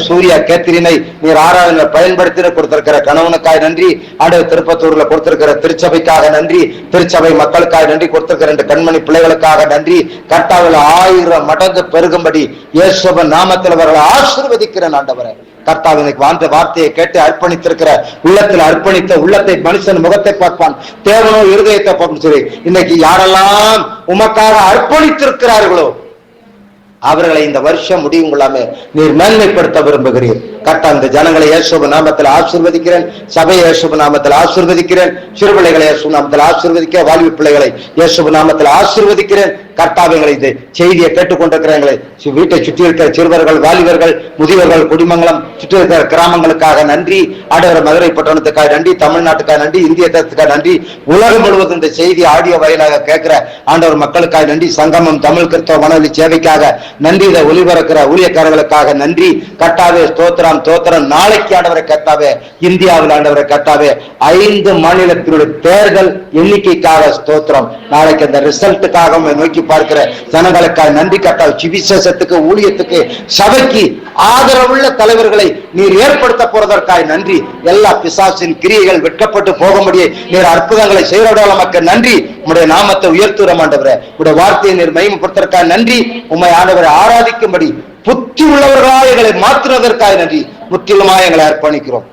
சூர்யா கேத்திரினை நீர் ஆராதனை பயன்படுத்தி கொடுத்திருக்கிற கணவனுக்காக நன்றி. ஆண்டவர் திருப்பத்தூர்ல கொடுத்திருக்கிற திருச்சபைக்காக நன்றி. திருச்சபை மக்களுக்காக நன்றி. கொடுத்திருக்கிற 2 கண்மணி பிள்ளைகளுக்காக நன்றி. கர்த்தாவில் 1000 மடங்கு பெருகும்படி இயேசுவின் நாமத்தில் அவர்களை ஆசீர்வதிக்கிறேன். ஆண்டவரே, கர்த்தாவே, இன்னைக்கு வாழ்ந்த வார்த்தையை கேட்டு அர்ப்பணித்திருக்கிற உள்ளத்தில் அர்ப்பணித்த உள்ளத்தை மனுஷன் முகத்தை பார்ப்பான், தேவனோ இருதயத்தை பார்ப்பான் சொல்லி இன்னைக்கு யாரெல்லாம் உமக்காக அர்ப்பணித்திருக்கிறார்களோ அவர்களை இந்த வருஷம் முடியும் கொள்ளாம நீர் மேன்மைப்படுத்த விரும்புகிறீர். கர்த்தா, இந்த ஜனங்களை இயேசுவின் நாமத்தில் ஆசீர்வதிக்கிறேன். சபையை இயேசுவின் நாமத்தில் ஆசீர்வதிக்கிறேன். சிறுபிள்ளைகளை இயேசுவின் நாமத்தில் ஆசீர்வதிக்க, வாலிப பிள்ளைகளை இயேசுவின் நாமத்தில் ஆசீர்வதிக்கிறேன். கர்த்தாவே, இந்த செய்தியை கேட்டுக்கொண்டிருக்கிறவங்களை, வீட்டை சுற்றி இருக்கிற சிறுவர்கள், வாலிபர்கள், முதியவர்கள், குடிமங்கலம் சுற்றி இருக்கிற கிராமங்களுக்காக நன்றி. ஆண்டவர் மதுரை பட்டணத்துக்காக நன்றி. தமிழ்நாட்டுக்காக நன்றி. இந்திய தேசத்துக்காக நன்றி. உலகம் முழுவதும் இந்த செய்தி ஆடியோ வாயிலாக கேட்கிற ஆண்டவர் மக்களுக்காக நன்றி. சங்கமம் தமிழ் கிறிஸ்தவ மனவெளி சேவைக்காக நன்றி. இதை ஒளிபரக்கிற ஊழியக்காரர்களுக்காக நன்றி. கர்த்தாவே ஸ்தோத்திரம், தோத்திரம். நாளைக்கு ஆண்டவரை கர்த்தாவே, இந்தியாவில் ஆண்டவரை கர்த்தாவே 5 மாநிலத்தினுடைய தேர்தல் எண்ணிக்கைக்காக ஸ்தோத்திரம். நாளைக்கு அந்த ரிசல்ட்டுக்காக நோக்கி பார்க்கிற ஜனங்களுக்காக நன்றி. கர்த்தாவே, சுவிசேஷத்துக்கு, ஊழியத்துக்கு, சபைக்கு ஆதரவுள்ள தலைவர்களை நீர் ஏற்படுத்த போறதற்காக நன்றி. எல்லா பிசாசின் கிரியைகள் வெட்கப்பட்டு போக முடியும். நீர் அற்புதங்களை செய்யறவர்கள் நமக்கு நன்றி. உம்முடைய நாமத்தை உயர்த்துகிறோம் ஆண்டவரே. உம்முடைய வார்த்தையை நீர் மகிமைப்படுத்துவதற்காக நன்றி. உம்மை ஆண்டவரை ஆராதிக்கும்படி புத்தி உள்ளவர்களாக எங்களை மாற்றுவதற்காக நன்றி. முற்றிலுமாக எங்களை அர்ப்பணிக்கிறோம்.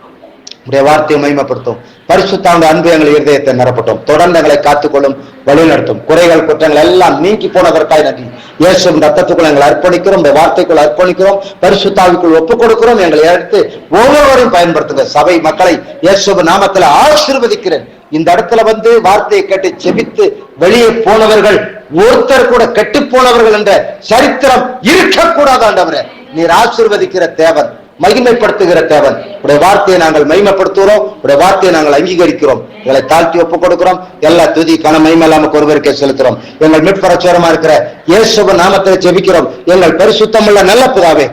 உடைய வார்த்தையை மகிமைப்படுத்தும். பரிசுத்தாவுடைய அன்பு எங்கள் இருதயத்தை நிரப்பட்டும். தொடர்ந்து எங்களை காத்துக்கொள்ளும், வழிநடத்தும். குறைகள், குற்றங்கள் எல்லாம் நீக்கி போனதற்காக நன்றி. இயேசுவின் ரத்தத்துக்குள் எங்களை அர்ப்பணிக்கிறோம். இந்த வார்த்தைக்குள் அர்ப்பணிக்கிறோம். பரிசுத்தாவிக்குள் ஒப்புக் கொடுக்கிறோம். எங்களை எடுத்து ஒவ்வொருவரையும் பயன்படுத்துங்க. சபை மக்களை இயேசுவின் நாமத்தில் ஆசீர்வதிக்கிறேன். இந்த இடத்துல வந்து வார்த்தையை கேட்டு செபித்து வெளியே போனவர்கள் ஒருத்தர் கூட கெட்டு போனவர்கள் என்ற சரித்திரம் இருக்கக்கூடாது. ஆண்டவரே, நீர் ஆசீர்வதிக்கிற தேவன். மகிமைப்படுத்துகிற தேவன். உடைய வார்த்தையை நாங்கள் மகிமைப்படுத்துகிறோம், உடைய வார்த்தையை நாங்கள் அங்கீகரிக்கிறோம், எங்களை தாழ்த்தி ஒப்புக் கொடுக்கிறோம். எல்லா துதி கன மகிமை நமக்கு ஒருவருக்கே செலுத்துறோம். எங்கள் மீட்பரச்சோரமா இருக்கிற இயேசுவின் நாமத்தை ஜெபிக்கிறோம், எங்கள் பரிசுத்தமுள்ள நல்ல பிதாவே.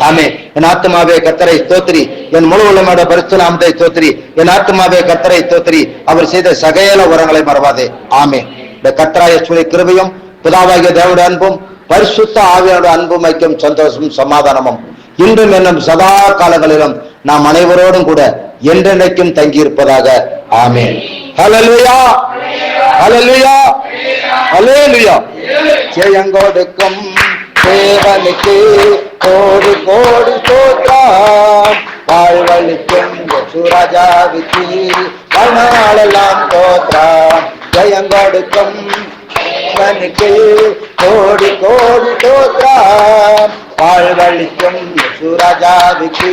ஆமே. என் ஆத்மாவே கர்த்தரை ஸ்தோத்திரி, என் முழு உள்ளமோட பரிசுத்த நாமத்தை ஸ்தோத்திரி. என் ஆத்மாவே கர்த்தரை ஸ்தோத்திரி, அவர் செய்த சகல வரங்களை மறவாதே. ஆமே. இந்த கர்த்தராகிய இயேசுவின் கிருபையும் பிதாவாகிய தேவனுடைய அன்பும் பரிசுத்த ஆவியானோட அன்பும் ஐக்கியம் சந்தோஷமும் சமாதானமும் இன்றும் என்னும் சதா காலங்களிலும் நாம் அனைவரோடும் கூட என்றென்றைக்கும் தங்கியிருப்பதாக. ஆமென். ஹல்லேலூயா, ஹல்லேலூயா, ஹல்லேலூயா. ஜெயங்கொடுக்கும் தேவனுக்கு கோடி கோடி ஸ்தோத்திரம், வாழ்வளிக்கும் சுராஜாவுக்கு வாழ்நாளெல்லாம் ஸ்தோத்திரம். ஜெயங்கொடுக்கும் தேவனுக்கு கோடி கோடி ஸ்தோத்திரம், வாழ்வளிக்கும் சுராஜாவுக்கு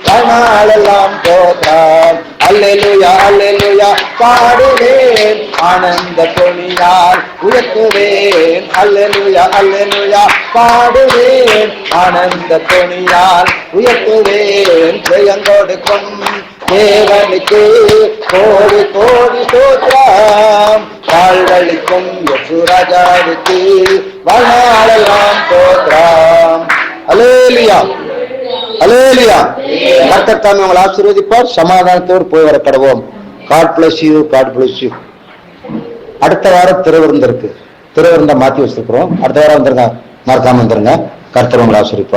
வாழ்நாளெல்லாம் ஸ்தோத்திரம். அல்லேலூயா, அல்லேலூயா பாடுவேன், ஆனந்த துணியால் உயர்த்துவேன். அல்லேலூயா, அல்லேலூயா பாடுவேன், ஆனந்த துணியால் உயர்த்துவேன். ஜெயங்கொடுக்கும் தேவனுக்கு கோடி கோடி ஸ்தோத்திரம், வாழ்வளிக்கும் யேசுராஜாவுக்கு வாழ்நாளெல்லாம் ஸ்தோத்திரம். அல்லேலூயா, அல்லேலூயா. கர்த்தர் தாமே உங்களை ஆசீர்வதிப்பார். சமாதானத்தோடு போய் வர கடவோம். God bless you, God bless you. அடுத்த வாரம் திருவிருந்தம் இருக்கு, திருவிருந்தம் மாத்தி வச்சிருக்கிறோம். அடுத்த வாரம் வந்துருங்க, மறக்காம வந்துருங்க. கர்த்தர் உங்களை ஆசீர்வதிப்பார்.